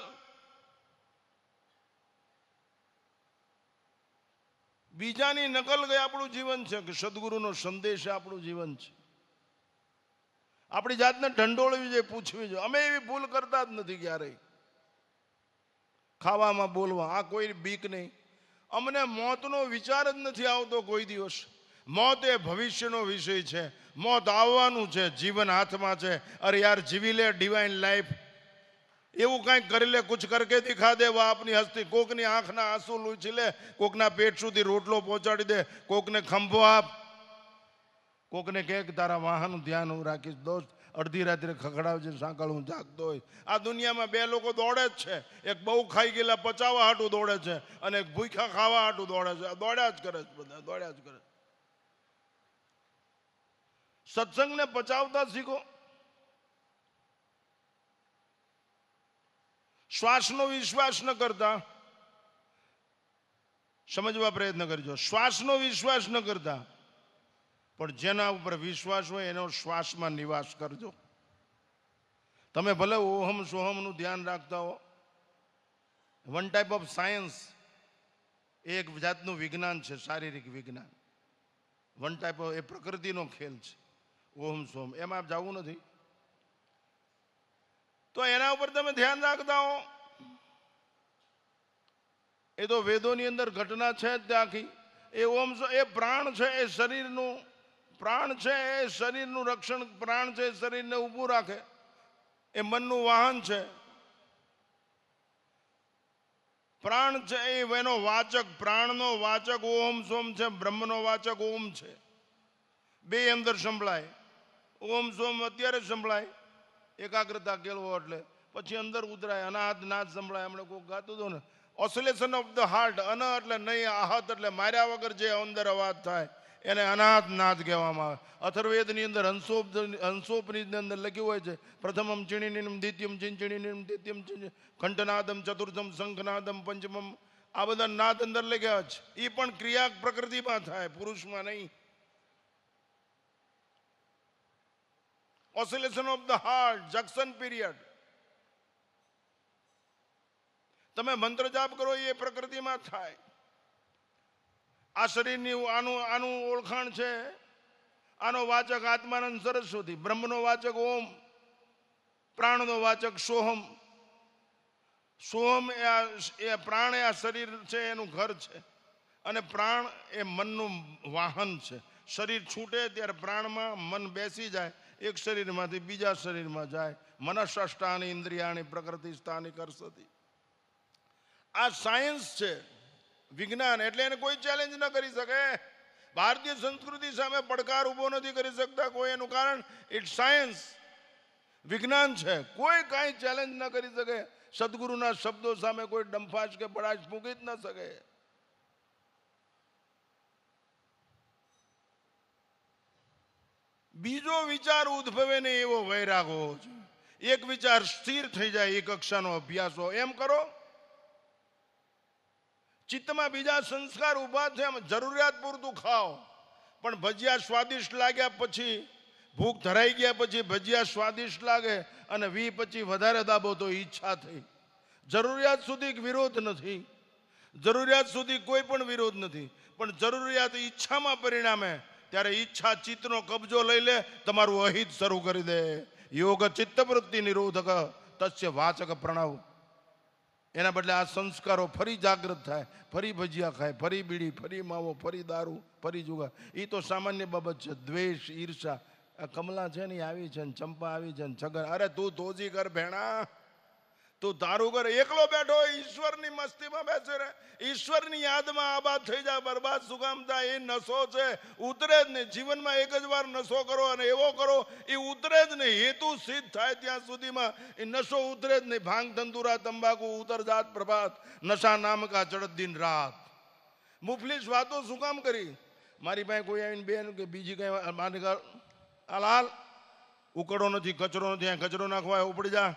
બીજાની નકલ ગઈ આપણું જીવન છે કે સદગુરુનો સંદેશ આપણું જીવન છે? આપણી જાતને ઢંઢોળવી જોઈએ, પૂછવી જોઈએ. અમે એવી ભૂલ કરતા જ નથી ક્યારેય. ખાવામાં, બોલવા, આ કોઈ બીક નહીં. અમને મોતનો વિચાર જ નથી આવતો કોઈ દિવસ. મોત એ ભવિષ્યનો વિષય છે. મોત આવવાનું છે, જીવન હાથમાં છે. અરે યાર, જીવી લે ડિવાઇન લાઈફ. એવું કંઈક કરી લે, કુછ કરકે દિખા દે વા આપની હસ્તી. કોકની આંખના આંસુ લૂછી લે, કોકના પેટ સુધી રોટલો પહોંચાડી દે, કોકને ખંભો આપ, કોકને કહે કે તારા વાહનનું ધ્યાન હું રાખીશ. દોસ્ત, અડધી રાત્રે ખખડાવજે સાંકળ, હું જાગતો હોય. આ દુનિયામાં બે લોકો દોડે જ છે. એક બહુ ખાઈ ગયેલા પચાવવા હાટું દોડે છે, અને એક ભૂખ્યા ખાવા હાટું દોડે છે. દોડ્યા જ કરે છે, બધા દોડ્યા જ કરે. સત્સંગને પચાવતા શીખો. શ્વાસનો વિશ્વાસ ન કરતા, સમજવા પ્રયત્ન કરજો. શ્વાસનો વિશ્વાસ ન કરતા, પણ જેના ઉપર વિશ્વાસ હોય એનો શ્વાસમાં નિવાસ કરજો. તમે ભલે ઓહમ સોહમનું ધ્યાન રાખતા હો. વન ટાઈપ ઓફ સાયન્સ, એક જાતનું વિજ્ઞાન છે, શારીરિક વિજ્ઞાન. વન ટાઈપ ઓફ, એ પ્રકૃતિનો ખેલ છે. ઓહમ સોહમ એમાં જવું નથી. તો એના ઉપર તમે ધ્યાન રાખતા હો. એ તો વેદોની અંદર ઘટના છે જ આખી. એ ઓમ, એ પ્રાણ છે, એ શરીરનું પ્રાણ છે, એ શરીરનું રક્ષણ, પ્રાણ છે, શરીરને ઊભું રાખે. એ મનનું વાહન છે. પ્રાણ છે એનો વાચક, પ્રાણનો વાચક ઓમ સોમ છે, બ્રહ્મનો વાચક ઓમ છે. બે અંદર સંભળાય. ઓમ સોમ અત્યારે સંભળાય, એકાગ્રતા કેળવો એટલે. પછી અંદર ઉતરાય, અનાહત નાદ સંભળાય. હમણાં કોઈ ગાતું હતું ને, ઓસિલેશન ઓફ ધ હાર્ટ. અન એટલે નહીં, આહત એટલે માર્યા વગર જે અંદર અવાજ થાય એને અનાહત નાદ કહેવામાં આવે. અથર્વેદની અંદર હંસોપનિષદની અંદર લખ્યું હોય છે, પ્રથમમ ચીણીનીમ, દ્વિતીયમ ચીંચીણીનીમ, તૃતીયમ કંઠનાદમ, ચતુર્થમ શંખનાદમ, પંચમમ. આ બધા નાદ અંદર લખ્યા છે. એ પણ ક્રિયા પ્રકૃતિમાં થાય, પુરુષમાં નહીં. Oscillation of the heart, junction period. તમે મંત્ર જાપ કરો એ પ્રકૃતિમાં થાય. આ શરીરની આનું ઓળખાણ છે. આનો વાચક આત્માનંદ સરસ્વતી, બ્રહ્મનો વાચક ઓમ, પ્રાણનો વાચક સોહમ. સોહમ એ પ્રાણ, એ આ શરીર છે એનું ઘર છે, અને પ્રાણ એ મનનું વાહન છે. શરીર છૂટે ત્યારે પ્રાણમાં મન બેસી જાય, એક શરીરમાંથી બીજા શરીરમાં જાય. મનઃષ્ટાની ઇન્દ્રિયાણી પ્રકૃતિ સ્થાની કરસતી. આ સાયન્સ છે, વિજ્ઞાન. એટલે એને કોઈ ચેલેન્જ ન કરી શકે. ભારતીય સંસ્કૃતિ સામે પડકાર ઉભો નથી કરી શકતા કોઈ. એનું કારણ ઇટ્સ સાયન્સ, વિજ્ઞાન છે. કોઈ કાંઈ ચેલેન્જ ન કરી શકે. સદગુરુના શબ્દો સામે કોઈ ડંફાશ કે બળાશ ફૂંકી જ ન શકે. બીજો વિચાર ઉદ્ભવે નહીં એવો વૈરાગ હોવો જોઈએ. એક વિચાર સ્થિર થઈ જાય, એક કક્ષાનો અભ્યાસ હો, એમ કરો. ચિત્તમાં બીજા સંસ્કાર ઉભા છે, એમ જરૂરિયાત પૂરતું ખાઓ. પણ ભજીયા સ્વાદિષ્ટ લાગ્યા પછી, ભૂખ ધરાઈ ગયા પછી ભજીયા સ્વાદિષ્ટ લાગે અને પછી વધારે દાબો તો ઈચ્છા થઈ. જરૂરિયાત સુધી વિરોધ નથી, જરૂરિયાત સુધી કોઈ પણ વિરોધ નથી. પણ જરૂરિયાત ઈચ્છામાં પરિણામે ત્યારે ઈચ્છા ચિત્તનો કબજો લઈ લે, તમારું અહિત શરૂ કરી દે. યોગ ચિત્તવૃત્તિ નિરોધક તસ્ય વાચક પ્રણવ. એના બદલે આ સંસ્કારો ફરી જાગૃત થાય, ફરી ભજીયા ખાય, ફરી બીડી, ફરી માવો, ફરી દારૂ, ફરી જુગાર. એ તો સામાન્ય બાબત છે. દ્વેષ, ઈર્ષા. આ કમલા છે ને આવી છે, ને ચંપા આવી છે, ને છગન. અરે તું ધોજી કર ભેણા, તું તારું કર. એકલો બેઠો ઈશ્વરની મસ્તીમાં બેસે રે, ઈશ્વરની યાદમાં આબાદ થઈ જાય. બરબાદ શું કામ થાય? એ નશો છે, ઉતરે જ નહીં. જીવનમાં એક જ વાર નશો કરો અને એવો કરો એ ઉતરે જ નહીં. હેતુ સિદ્ધ થાય ત્યાં સુધીમાં એ નશો ઉતરે જ નહીં. ભાંગ, ધંધુરા, તંબાકુ, ઉતર જાત પ્રભાત, નશા નામ કા ચડત દિન રાત. મુફલીસ વાતો શું કામ કરી? મારી પાસે કોઈ આવીને બેન કે બીજી કઈ મારી હાલ ઉકળો નથી, કચરો નથી, અહીંયા કચરો નાખવા ઉપડી જા.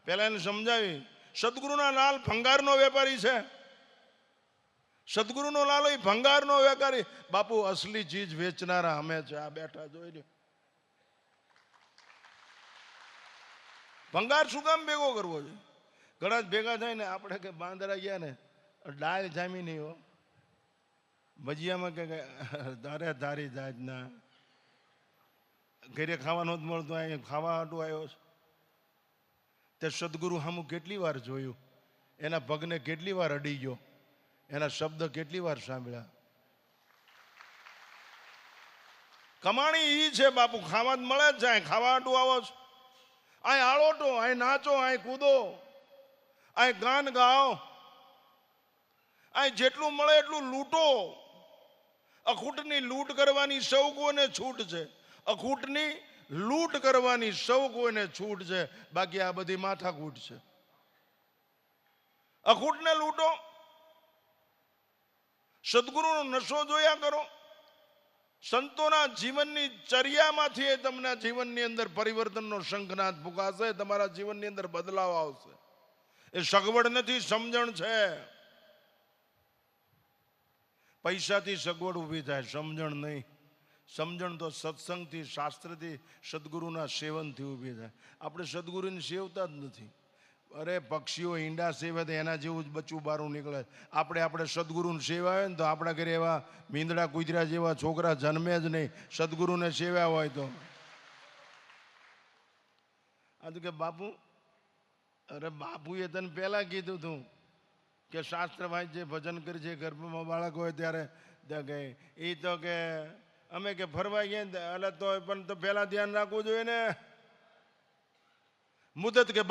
પહેલા એને સમજાવી. સદગુરુના લાલ ભંગારનો વેપારી છે. સદગુરુનો લાલ એ ભંગારનો વેપારી. બાપુ અસલી ચીજ વેચનારા અમે છે. આ બેઠા જોઈ લો. ભંગાર શું કામ ભેગો કરવો છે? ઘણા જ ભેગા થાય ને, આપણે કે બાંદરા ગયા ને ડાળ જામી નહીં હો. ભજીયામાં કે અરે તારી જાતના ઘરે ખાવાનું જ મળતું, અહીં ખાવા હાટું આવ્યો છે. તે સદગુરુ સામું કેટલી વાર જોયું, એના પગને કેટલી વાર અડી ગયો, એના શબ્દ કેટલી વાર સાંભળ્યા. કમાણી ઈ છે બાપુ, ખાવા જ મળે જ જાય. ખાવા હાટું આવો છો, અહીં આળોટો, અહીં નાચો, અહીં કૂદો, અહીં ગાન ગાઓ, અહીં જેટલું મળે એટલું લૂંટો. અખૂટની લૂંટ કરવાની સૌ કોઈને છૂટ છે. અખૂટની લૂંટ કરવાની સૌ કોઈને છૂટ છે. બાકી આ બધી માથાકૂટ છે. અખૂટને લૂંટો, સદગુરુનો નશો જોયા કરો. સંતોના જીવનની ચર્યામાંથી તમને જીવનની અંદર પરિવર્તનનો શંખનાદ ફૂંકાશે. તમારા જીવનની અંદર બદલાવ આવશે. એ સગવડ નથી, સમજણ છે. પૈસાથી સગવડ ઊભી થાય, સમજણ નહીં. સમજણ તો સત્સંગથી, શાસ્ત્રથી, સદગુરુના સેવનથી ઊભી થાય. આપણે સદગુરુને સેવતા જ નથી. અરે પક્ષીઓ ઈંડા સેવે તો એના જેવું જ બચ્ચું બારું નીકળે. આપણે સદગુરુને સેવાય ને તો આપણા ઘરે એવા મીંદડા કૂતરા જેવા છોકરા જન્મે જ નહીં, સદગુરુને સેવ્યા હોય તો. આ તો કે બાપુ, અરે બાપુએ તને પહેલા કીધું હતું કે શાસ્ત્ર વાંચે, ભજન કરજે, ગર્ભમાં બાળક હોય ત્યારે. એ તો કે અમે કે ફરવા ગયા એટલે તો પણ તો પહેલા ધ્યાન રાખવું જોઈએ ને. મુદત કે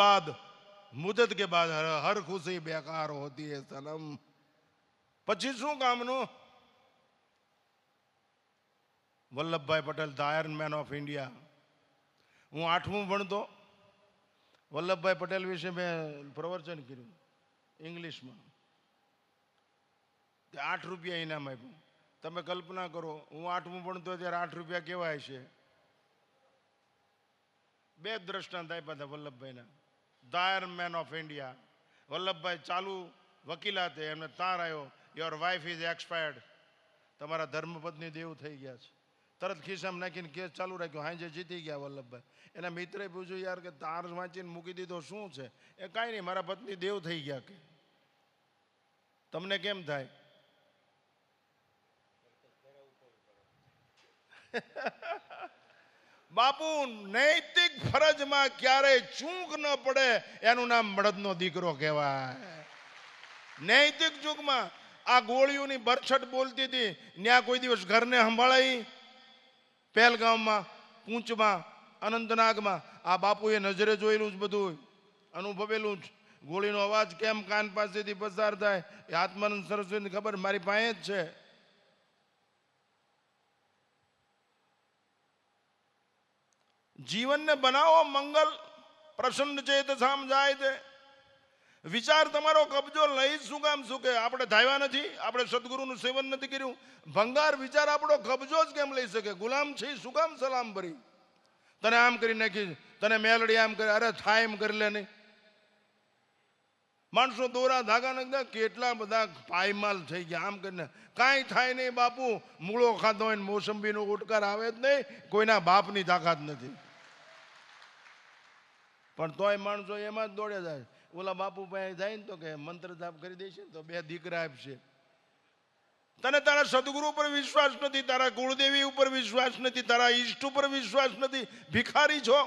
બાદ હર ખુશી બેકાર હોતી હે સનમ. પછી શું કામનું? Vallabhbhai Patel, the iron man of India. હું 8મું ભણતો, વલ્લભભાઈ પટેલ વિશે મેં પ્રવચન કર્યું ઇંગ્લિશમાં. 8 રૂપિયા ઇનામ આપ્યું. તમે કલ્પના કરો, હું 8મું ભણતો ત્યારે 8 રૂપિયા કેવાય છે. 2 દ્રષ્ટાંત આપ્યા હતા વલ્લભભાઈના. The iron man of India. Vallabhbhai ચાલુ વકીલાતે, એમને તાર આવ્યો, યોર વાઇફ ઇઝ એક્સપાયર્ડ. તમારા ધર્મપત્ની દેવ થઈ ગયા છે. તરત ખિસ્સામાં નાખીને કેસ ચાલુ રાખ્યો. હાંજે જીતી ગયા વલ્લભભાઈ. એના મિત્રે પૂછ્યું, યાર કે તાર વાંચીને મૂકી દીધો, શું છે? એ કાંઈ નહીં, મારા પત્ની દેવ થઈ ગયા. કે તમને કેમ થાય? બાપુ, નૈતિક ફરજમાં ક્યારેય ચૂક ન પડે એનું નામ બળદનો દીકરો કહેવાય. નૈતિક ચૂકમાં આ ગોળીઓની બરછટ બોલતી હતી, ત્યાં કોઈ દિવસ ઘરને સંભાળાઈ? પહેલગામમાં, પૂંચમાં, અનંતનાગમાં આ બાપુએ નજરે જોયેલું જ, બધું અનુભવેલું જ. ગોળીનો અવાજ કેમ કાન પાસેથી પસાર થાય એ આત્માનંદ સરસ્વતીની ખબર મારી પાસે જ છે. જીવનને બનાવો મંગલ, પ્રસન્ન ચેતસામ જાય તે. વિચાર તમારો કબજો લઈ શું કામ? શું કે આપણે ધાવ્યા નથી? આપણે સદગુરુનું સેવન નથી કર્યું? ભંગાર વિચાર આપણો કબજો જ કેમ લઈ શકે? ગુલામ છે શું કામ સલામ ભરી? તને આમ કરી નાખી, તને મેલડી આમ કરે, અરે થાય એમ કરી લે નહીં. માણસો દોરા ધાગા નાખતા કેટલા બધા પાયમાલ થઈ ગયા. આમ કરીને કાંઈ થાય નહીં બાપુ. મૂળો ખાધો હોય ને મોસંબીનો ઉટકાર આવે જ નહીં. કોઈના બાપની તાકાત નથી. પણ તોય માણસો એમાં જ દોડે જાય. ઓલા બાપુ પાસે જાય ને તો કે મંત્ર જાપ કરી દેશે ને તો 2 દીકરા આપશે. તને તારા સદગુરુ ઉપર વિશ્વાસ નથી, તારા કુળદેવી ઉપર વિશ્વાસ નથી, તારા ઈષ્ટ ઉપર વિશ્વાસ નથી. ભિખારી છો.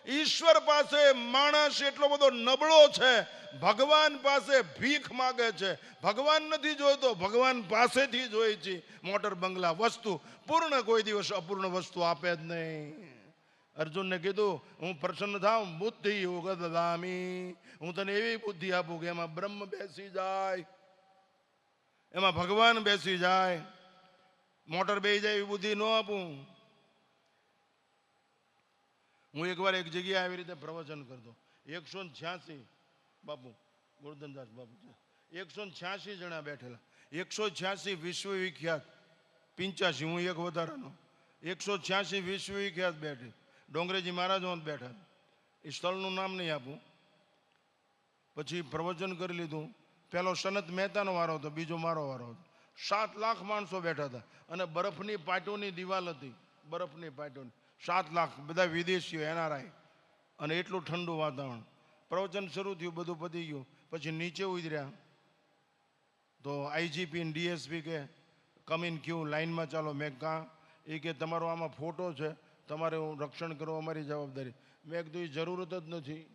ઈશ્વર પાસે માણસ એટલો બધો નબળો છે, ભગવાન પાસે ભીખ માગે છે. ભગવાન નથી જોઈતો, ભગવાન પાસેથી જોઈ છે. મોટર, બંગલા, વસ્તુ પૂર્ણ કોઈ દિવસ અપૂર્ણ વસ્તુ આપે જ નહીં. અર્જુનને કીધું, હું પ્રસન્ન થાઉં, બુદ્ધિ યોગ દદામી. હું તને એવી બુદ્ધિ આપું કે એમાં બ્રહ્મ બેસી જાય, એમાં ભગવાન બેસી જાય. મોટર બેસી જાય એવી બુદ્ધિ ન આપું. હું એકવાર એક જગ્યાએ આવી રીતે પ્રવચન કરતો. 186 બાપુ ગોરધનદાસ બાપુ 186 જણા બેઠેલા. 186 વિશ્વવિખ્યાત. 85 હું એક વધારાનો. 186 વિશ્વવિખ્યાત બેઠે. ડોંગરેજી મહારાજો બેઠા. એ સ્થળનું નામ નહીં આપું. પછી પ્રવચન કરી લીધું. પહેલો સનત મહેતાનો વારો હતો, બીજો મારો વારો હતો. 7 લાખ માણસો બેઠા હતા અને બરફની પાટોની દિવાલ હતી. બરફની પાટોની 7 લાખ, બધા વિદેશીઓ, NRI. અને એટલું ઠંડુ વાતાવરણ. પ્રવચન શરૂ થયું, બધું પતી ગયું. પછી નીચે ઉતર્યા તો IGP ને DSP કે કમ ઇન ક્યુ, લાઇનમાં ચાલો. મેં કાં? એ કે તમારો આમાં ફોટો છે, તમારે હું રક્ષણ કરવો અમારી જવાબદારી. મેં કીધું એ જરૂરત જ નથી,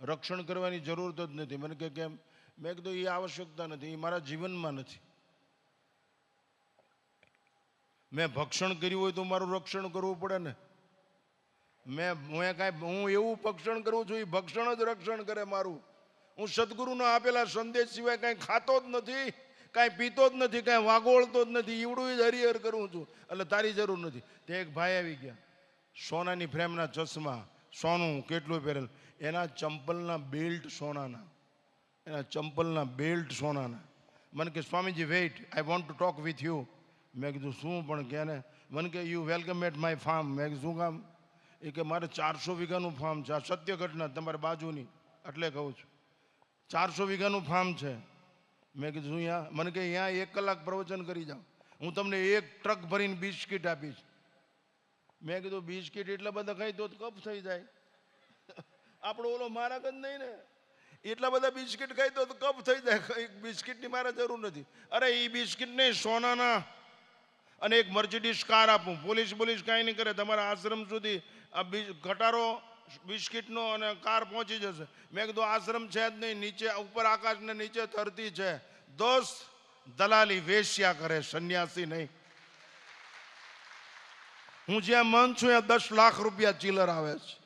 રક્ષણ કરવાની જરૂરત જ નથી. મને કે કેમ? મેં કીધું એ આવશ્યકતા નથી, એ મારા જીવનમાં નથી. મેં ભક્ષણ કર્યું હોય તો મારું રક્ષણ કરવું પડે ને. હું એવું ભક્ષણ કરું છું, એ ભક્ષણ જ રક્ષણ કરે મારું. હું સદગુરુના આપેલા સંદેશ સિવાય કાંઈ ખાતો જ નથી, કાંઈ પીતો જ નથી, કાંઈ વાગોળતો જ નથી. ઈવડું જ હરિહર કરું છું. એટલે તારી જરૂર નથી. તે એક ભાઈ આવી ગયા, સોનાની ફ્રેમના ચશ્મા, સોનું કેટલું પહેરેલું, એના ચંપલના બેલ્ટ સોનાના, એના ચંપલના બેલ્ટ સોનાના. મને કે સ્વામીજી wait, I want to talk with you. મેં કીધું શું? પણ કે ને મને કે you welcome at my farm. મેં કીધું શું કામ? એ કે મારે 400 વીઘાનું ફાર્મ છે. આ સત્ય ઘટના, તમારી બાજુની, એટલે કહું છું. 400 વીઘાનું ફાર્મ છે. મેં કીધું શું અહીંયા? મને કે અહીંયા 1 કલાક પ્રવચન કરી જાઓ, હું તમને 1 ટ્રક ભરીને બિસ્કિટ આપીશ. મેં કીધું બિસ્કિટ એટલા બધા ખાઈ તો કફ થઈ જાય. આપણો ઓલો મારા જ નહીં ને, એટલા બધા બિસ્કિટ ખાઈ તો કફ થઈ જાય. બિસ્કિટની મારે જરૂર નથી. અરે એ બિસ્કિટ નહીં, સોનાના અને એક મર્સિડીઝ કાર આપું. પોલીસ કાંઈ નહીં કરે. તમારા આશ્રમ સુધી આ ઘટારો બિસ્કિટનો અને કાર પહોંચી જશે. મેં કીધું આશ્રમ છે જ નહીં, નીચે ઉપર આકાશ ને નીચે ધરતી છે. દોસ્ત દલાલી વેશ્યા કરે, સંન્યાસી નહીં. હું જ્યાં મન છું ત્યાં 10 લાખ રૂપિયા ચીલર આવે છે.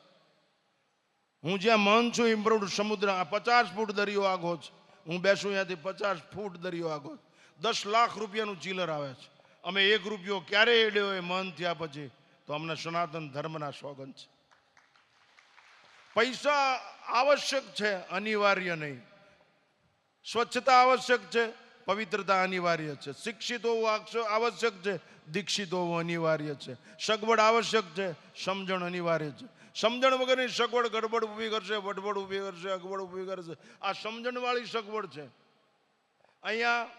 હું જ્યાં મન છું ઇમ્પ્રુવડ સમુદ્ર 50 ફૂટ દરિયો આગો છે. હું બેસું ત્યાંથી 50 ફૂટ દરિયો આગો. 10 લાખ રૂપિયાનું ચીલર આવે છે. અમે 1 રૂપિયો ક્યારે એડ્યો હોય મન થયા પછી તો અમને સનાતન ધર્મના સોગન છે. પૈસા આવશ્યક છે, અનિવાર્ય નહીં. સ્વચ્છતા આવશ્યક છે, પવિત્રતા અનિવાર્ય છે. શિક્ષિત હોવું આવશ્યક છે, દીક્ષિત હોવું અનિવાર્ય છે. સગવડ આવશ્યક છે, સમજણ અનિવાર્ય છે. સમજણ વગરની સગવડ ગડબડ ઊભી કરશે, વડબડ ઊભી કરશે, અગવડ ઊભી કરશે. આ સમજણવાળી સગવડ છે. અહીંયા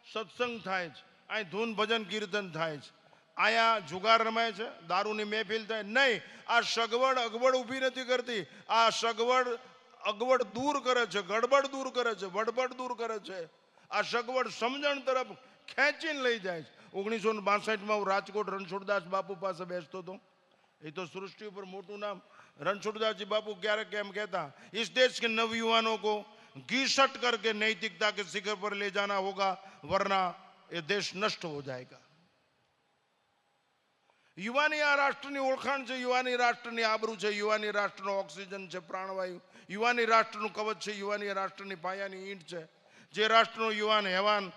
સત્સંગ થાય છે, અહીં ધૂન ભજન કીર્તન થાય છે, અહીંયા જુગાર રમાય છે, દારૂની મહેફિલ થાય નહીં. આ સગવડ અગવડ ઊભી નથી કરતી. આ સગવડ અગવડ દૂર કરે છે, ગડબડ દૂર કરે છે, વડબડ દૂર કરે છે. આ સગવડ સમજણ તરફ ખેંચીને લઈ જાય છે. 1962માં હું રાજકોટ રણછોડદાસ બાપુ પાસે બેસતો હતો. એ તો સૃષ્ટિ ઉપર મોટું નામ. रणछोड़दास बापू क्यारे केम कहता, इस देश के नवयुवानों को घीसट करके नैतिकता के शिखर पर ले जाना होगा, वरना ये देश नष्ट हो जाएगा. युवानी आ राष्ट्रनी ओळखाण छे, युवानी राष्ट्रनी आबरू छे, युवानी राष्ट्रनो ऑक्सिजन छे, प्राणवायु. युवानी राष्ट्रનું કવચ છે, યુવાની રાષ્ટ્રની પાયાની ઈંટ છે. જે રાષ્ટ્રનો યુવાન હેવાન,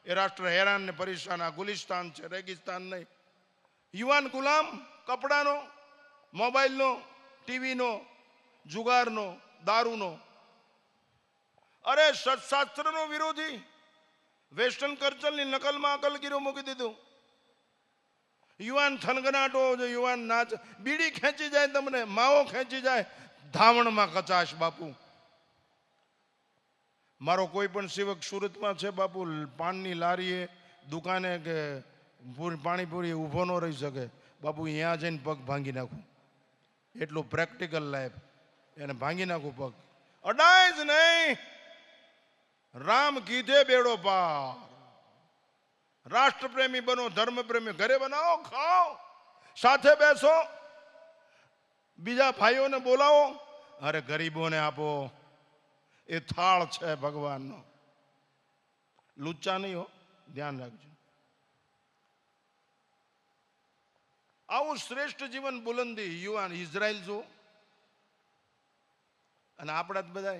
એ રાષ્ટ્ર હેરાન ને પરેશાન. આ ગુલિસ્તાન છે, રેગિસ્તાન નહીં. યુવાન ગુલામ કપડાનો, મોબાઈલનો, ટીવીનો, જુગારનો, દારૂનો. અરે સત્શાસ્ત્રનો વિરોધી, વેસ્ટર્ન કલ્ચરની નકલમાં અકલગીરો મૂકી દીધું. યુવાન થનગનાટો, યુવાન નાચ, બીડી ખેંચી જાય, તમને માવો ખેંચી જાય, ધાવણમાં કચાશ. બાપુ મારો કોઈ પણ સેવક સુરતમાં છે બાપુ, પાનની લારીએ દુકાને કે પાણીપુરી ઊભો ન રહી શકે બાપુ. અહીંયા જઈને પગ ભાંગી નાખું, એટલું પ્રેક્ટિકલ લાઈફ. એને ભાંગી નાખું પગ, અડાય જ નહીં. રામ કીધે બેડો પાર. રાષ્ટ્રપ્રેમી બનો, ધર્મપ્રેમી. ઘરે બનાવો, ખાઓ, સાથે બેસો, બીજા ભાઈઓને બોલાવો. અરે ગરીબોને આપો, એ થાળ છે ભગવાનનો. લુચ્ચા નહીં હો, ધ્યાન રાખજો. આવું શ્રેષ્ઠ જીવન બુલંદી યુવાન ઇઝરાયલ જો. અને આપણા જ બધા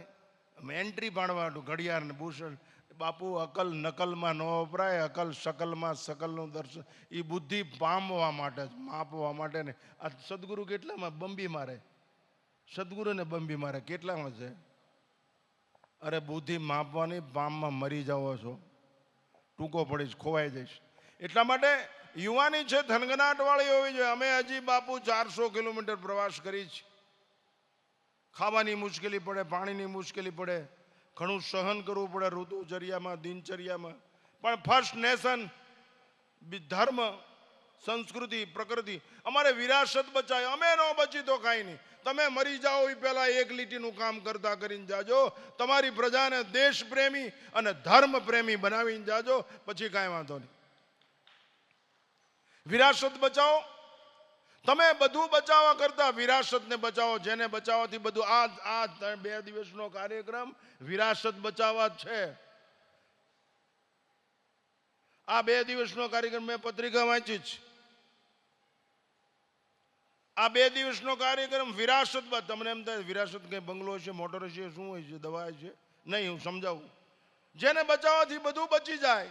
એન્ટ્રી પાડવા ઘડિયાળ ને ભૂષણ. બાપુ અકલ નકલમાં ન વપરાય, અકલ શકલમાં શકલનું દર્શન. એ બુદ્ધિ પામવા માટે જ, માપવા માટે ને. આ સદગુરુ કેટલામાં બંબી મારે, સદગુરુને બંબી મારે કેટલામાં છે? અરે બુદ્ધિ માપવાની, પામમાં મરી જાઓ છો, ટૂંકો પડીશ, ખોવાઈ જઈશ. એટલા માટે યુવાની છે થનગનાટ વાળી હોવી જોઈએ. અમે હજી બાપુ 400 કિલોમીટર પ્રવાસ કરી છે. ખાવાની મુશ્કેલી પડે, પાણીની મુશ્કેલી પડે, ઘણું સહન કરવું પડે ઋતુચર્યામાં, દિનચર્યામાં. પણ ફર્સ્ટ નેશન, ધર્મ, સંસ્કૃતિ, પ્રકૃતિ, અમારે વિરાસત બચાય. અમે ન બચી તો કાંઈ નહીં. તમે મરી જાઓ એ પહેલા એક લીટીનું કામ કરતા કરીને જાજો. તમારી પ્રજાને દેશ પ્રેમી અને ધર્મ પ્રેમી બનાવીને જાજો, પછી કાંઈ વાંધો નહીં. વિરાસત બચાવો. તમે બધું બચાવવા કરતા વિરાસતને બચાવો. જેને બચાવવાથી બધું આ 2 દિવસનો કાર્યક્રમ વિરાસત બચાવવા જ છે. આ 2 દિવસનો કાર્યક્રમ મેં પત્રિકા વાંચી છે. આ 2 દિવસનો કાર્યક્રમ વિરાસત. તમને એમ થાય વિરાસત કઈ બંગલો છે, મોટર છે, શું હોય છે, દવા છે? નહીં, હું સમજાવું. જેને બચાવવાથી બધું બચી જાય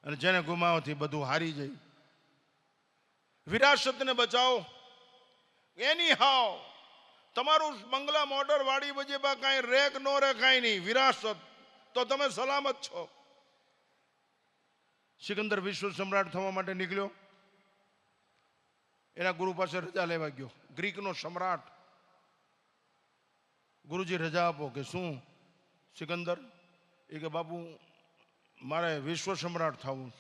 અને જેને ગુમાવવાથી બધું હારી જાય. વિરાસતને બચાવો. એની હાવ તમારું બંગલા મોટર વાડી વજેબા કાંઈ રેક નો રે, કાંઈ નહીં. વિરાસત તો તમે સલામત છો. સિકંદર વિશ્વ સમ્રાટ થવા માટે નીકળ્યો. એના ગુરુ પાસે રજા લેવા ગયો. ગ્રીકનો સમ્રાટ. ગુરુજી રજા આપો. કે શું સિકંદર? એ કે બાપુ મારે વિશ્વ સમ્રાટ થવું.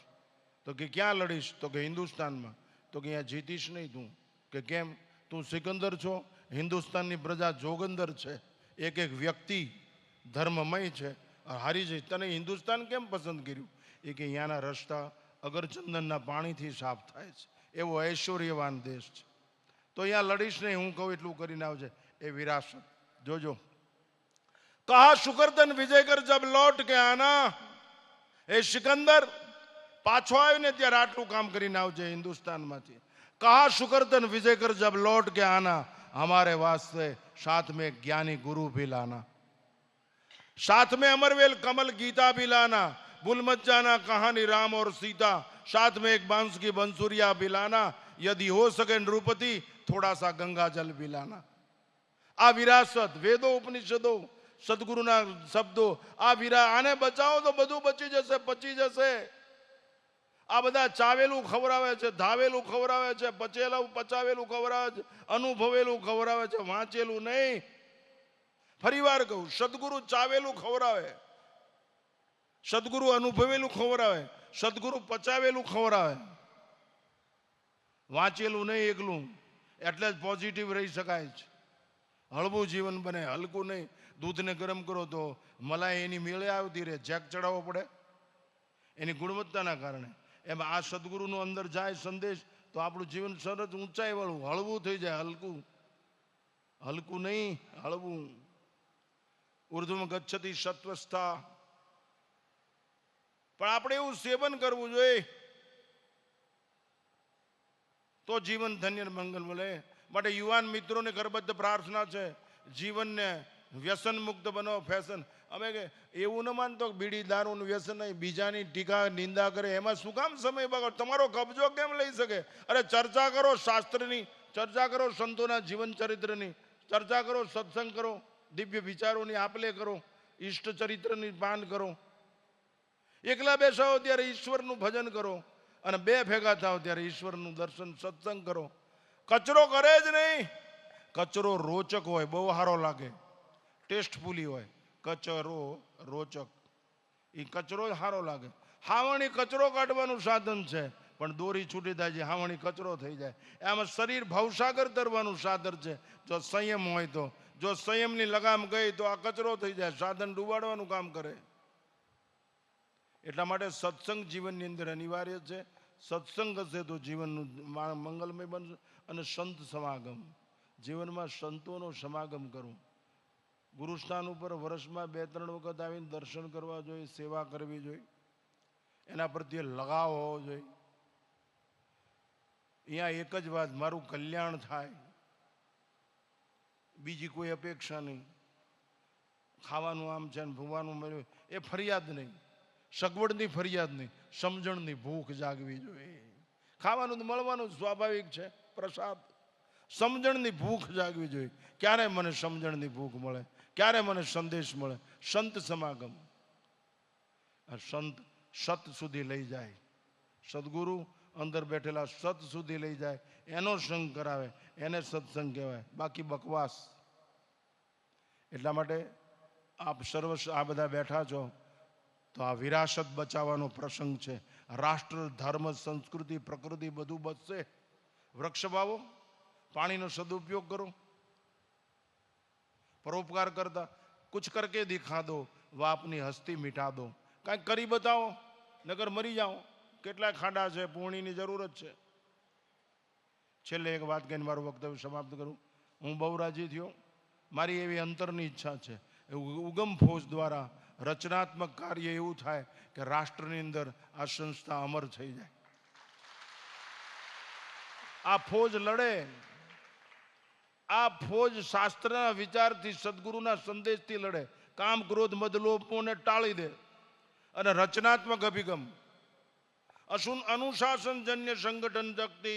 તો કે ક્યાં લડીશ? તો કે હિન્દુસ્તાનમાં. તો કે અહીંયા જીતીશ નહીં તું. કે કેમ? તું સિકંદર છો, હિન્દુસ્તાનની પ્રજા જોગંદર છે, એક એક વ્યક્તિ ધર્મમય છે, હારી જઈ. તને હિન્દુસ્તાન કેમ પસંદ કર્યું? એ કે અહીંયાના રસ્તા અગરચંદનના પાણીથી સાફ થાય છે, એવો ઐશ્વર્યવાન દેશ છે. તો અહીંયા લડીશ નહીં, હું કહું એટલું કરીને આવજે. એ વિરાસત. જોજો. કહા શુકરદન વિજય કર જબ લૌટ કે આના. એ સિકંદર પાછો આવીને ત્યારે આટલું કામ કરીને આવજે હિન્દુસ્તાનમાંથી. કહા શુકરદન વિજય કર જબ लौट के आना, हमारे वास्ते साथ में ज्ञानी गुरु भी लाना, साथ में अमरवेल कमल गीता भी लाना, भूल मत जाना कहानी राम और सीता, साथ में एक बांस की बंसुरिया भी लाना, यदि हो सके नृपति थोड़ा सा गंगा जल भी लाना. આ વિરાસત, વેદો ઉપનિષદો, સદગુરુના શબ્દો, આ આને બચાવો તો બધું બચી જશે, પચી જશે. આ બધા ચાવેલું ખવડાવે છે, ધાવેલું ખવડાવે છે, પચાવેલું ખવડાવે છે, અનુભવેલું ખવડાવે છે, વાંચેલું નહીં. ફરી વાર કહું, સદગુરુ ચાવેલું ખવડાવે, સદગુરુ અનુભવેલું ખવડાવે, સદગુરુ પચાવેલું ખવડાવે, વાંચેલું નહીં એકલું. એટલે જ પોઝિટિવ રહી શકાય છે. હળવું જીવન બને, હલકું નહીં. દૂધને ગરમ કરો તો મલાઈ એની મેળે આવતી રહે, જેક ચડાવવો પડે એની ગુણવત્તાના કારણે. એમાં આ સદગુરુનો અંદર જાય સંદેશ તો આપણું જીવન સરસ ઊંચાઈ વાળું હળવું થઈ જાય. હલકું, હલકું નહીં, હળવું. ઉર્ધ્વમાં ગચ્છતિ સત્વસ્થા. પણ આપણે એવું સેવન કરવું જોઈએ તો જીવન ધન્ય મંગલ મળે. માટે યુવાન મિત્રોને કરબદ્ધ પ્રાર્થના છે, જીવનને વ્યસન મુક્ત બનાવો. ફેશન અમે કે એવું ન માનતો બીડી દારૂનું વ્યસન નહીં, બીજાની ટીકા નિંદા કરે એમાં શું કામ સમય બગાડ? તમારો કબજો કેમ લઈ શકે? અરે ચર્ચા કરો શાસ્ત્રની, ચર્ચા કરો સંતોના જીવન ચરિત્રની, ચર્ચા કરો, સત્સંગ કરો, દિવ્ય વિચારોની આપલે કરો, ઈષ્ટ ચરિત્રની પાન કરો. એકલા બેસાઓ ત્યારે ઈશ્વરનું ભજન કરો અને બે ભેગા થાવ ત્યારે ઈશ્વરનું દર્શન સત્સંગ કરો. કચરો કરે જ નહીં. કચરો રોચક હોય, બહુ સારો લાગે, ટેસ્ટફુલી હોય. કચરો રોચક, એ કચરો સારો લાગે. હાવણી કચરો કાઢવાનું સાધન છે, પણ દોરી છૂટી થાય છે, હાવણી કચરો થઈ જાય. આમાં શરીર ભવસાગર તરવાનું સાધન છે, જો સંયમ હોય તો. જો સંયમની લગામ ગઈ તો આ કચરો થઈ જાય, સાધન ડૂબાડવાનું કામ કરે. એટલા માટે સત્સંગ જીવનની અંદર અનિવાર્ય છે. સત્સંગ હશે તો જીવનનું મંગલમય બનશે. અને સંત સમાગમ, જીવનમાં સંતોનો સમાગમ કરવું. ગુરુસ્થાન ઉપર વર્ષમાં 2-3 વખત આવીને દર્શન કરવા જોઈએ, સેવા કરવી જોઈએ, એના પ્રત્યે લગાવ હોવો જોઈએ. અહીંયા એક જ વાત, મારું કલ્યાણ થાય, બીજી કોઈ અપેક્ષા નહીં. ખાવાનું આમ છે ને ભૂવાનું મળ્યું એ ફરિયાદ નહીં, સગવડની ફરિયાદ નહીં, સમજણની ભૂખ જાગવી જોઈએ. ખાવાનું તો મળવાનું સ્વાભાવિક છે, પ્રસાદ. સમજણની ભૂખ જાગવી જોઈએ. ક્યારે મને સમજણની ભૂખ મળે, ક્યારે મને સંદેશ મળે? સંત સમાગમ. સંત સત સુધી લઈ જાય, સદગુરુ અંદર બેઠેલા સત સુધી લઈ જાય, એનો સંગ કરાવે, એને સત્સંગ કહેવાય, બાકી બકવાસ. એટલા માટે આપ સર્વ આ બધા બેઠા છો તો આ વિરાસત બચાવવાનો પ્રસંગ છે. રાષ્ટ્ર, ધર્મ, સંસ્કૃતિ, પ્રકૃતિ બધું બચશે. વૃક્ષ વાવો, પાણીનો સદુપયોગ કરો, પરોપકાર કરતા. કુછ કરકે દિખા દો, વા આપની હસ્તી મિટા દો. કાંઈક કરી બતાવો, નગર મરી જાઓ. કેટલા ખાડા છે, પૂર્ણીની જરૂર જ છે. છેલ્લે એક વાત કહીને મારું વક્તવ્ય સમાપ્ત કરું. હું બહુ રાજી થયો. મારી એવી અંતરની ઈચ્છા છે ઉગમ ફોજ દ્વારા રચનાત્મક કાર્ય એવું થાય કે રાષ્ટ્રની અંદર આ સંસ્થા અમર થઈ જાય. આ ફોજ લડે, આ ફોજ શાસ્ત્રના વિચારથી, સદગુરુના સંદેશથી લડે, કામ ક્રોધ મદ લોભોને ટાળી દે અને રચનાત્મક અભિગમ, અનુશાસનજન્ય સંગઠન શક્તિ,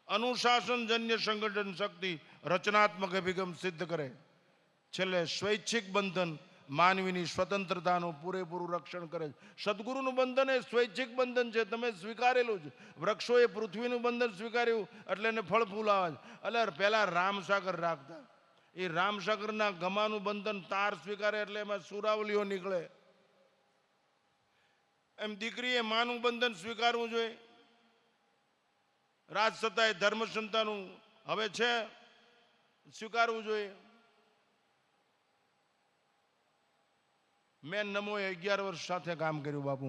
અનુશાસનજન્ય સંગઠન શક્તિ રચનાત્મક અભિગમ સિદ્ધ કરે. છેલ્લે સ્વૈચ્છિક બંધન માનવીની સ્વતંત્રતાનું પૂરેપૂરું રક્ષણ કરે છે. સદગુરુનું બંધન એ સ્વૈચ્છિક બંધન છે, તમે સ્વીકારેલું છે. વૃક્ષોએ પૃથ્વીનું બંધન સ્વીકાર્યું એટલે એને ફળ ફૂલ આવે છે. એટલે પહેલા રામસાગર રાખતા, એ રામસાગરના ગમાનું બંધન તાર સ્વીકારે એટલે એમાં સુરાવલીઓ નીકળે. એમ દીકરીએ માનું બંધન સ્વીકારવું જોઈએ. રાજસત્તાએ ધર્મ સંતાનું હવે છે સ્વીકારવું જોઈએ. મેં નમોએ 11 વર્ષ સાથે કામ કર્યું બાપુ.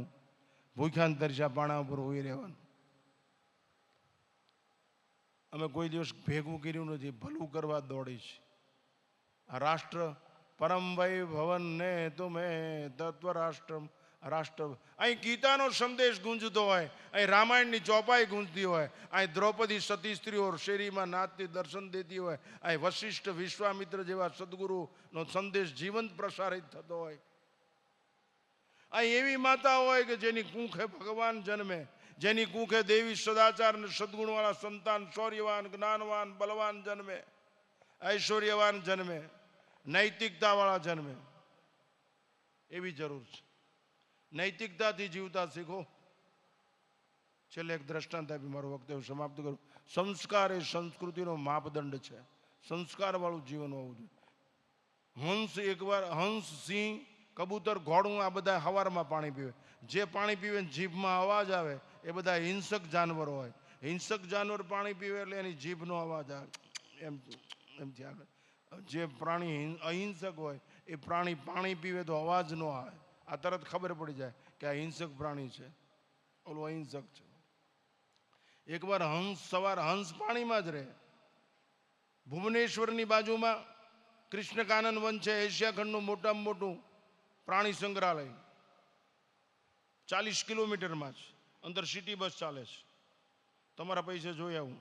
ભૂખ્યા તરસ્યા પાણા ઉપર હોઈ રહેવાનું. અમે કોઈ દિવસ ભેગું કર્યું નથી, ભલું કરવા દોડી છે. આ રાષ્ટ્ર પરમ વૈ ભવન ને તુમે તત્વ રાષ્ટ્ર, રાષ્ટ્ર અહીં ગીતાનો સંદેશ ગુંજતો હોય, અહીં રામાયણની ચોપાઈ ગુંજતી હોય, અહીં દ્રૌપદી સતી સ્ત્રીઓ શેરીમાં નાચતી દર્શન દેતી હોય, અહીં વશિષ્ઠ વિશ્વામિત્ર જેવા સદગુરુનો સંદેશ જીવંત પ્રસારિત થતો હોય, અહીં એવી માતા હોય કે જેની કુંખે ભગવાન જન્મે, જેની કુંખે દેવી સદાચાર અને સદગુણવાળા સંતાન શૌર્યવાન જ્ઞાનવાન બલવાન જન્મે, ઐશ્વર્યવાન જન્મે, નૈતિકતાવાળા જન્મે. એવી જરૂર છે. નૈતિકતાથી જીવતા શીખો. છેલ્લે એક દ્રષ્ટાંત આપી મારું વક્તવ્ય સમાપ્ત કરું. સંસ્કાર એ સંસ્કૃતિનો માપદંડ છે. સંસ્કારવાળું જીવન હોવું જોઈએ. હંસ એકવાર, હંસ, સિંહ, કબૂતર, ઘોડું આ બધા હવારમાં પાણી પીવે. જે પાણી પીવે જીભમાં અવાજ આવે એ બધા હિંસક જાનવરો હોય. હિંસક જાનવર પાણી પીવે એટલે એની જીભનો અવાજ આવે એમથી આગળ. જે પ્રાણી અહિંસક હોય એ પ્રાણી પાણી પીવે તો અવાજ ન આવે. આ તરત ખબર પડી જાય કે આ હિંસક પ્રાણી છે, ઓલું અહિંસક છે. એકવાર હંસ પાણીમાં જ રહે. ભુવનેશ્વરની બાજુમાં કૃષ્ણકાનન વન છે, એશિયા ખંડનું મોટામાં મોટું પ્રાણી સંગ્રહાલય. 40 કિલોમીટરમાં છે. અંદર સિટી બસ ચાલે છે. તમારા પૈસે જોઈ આવું.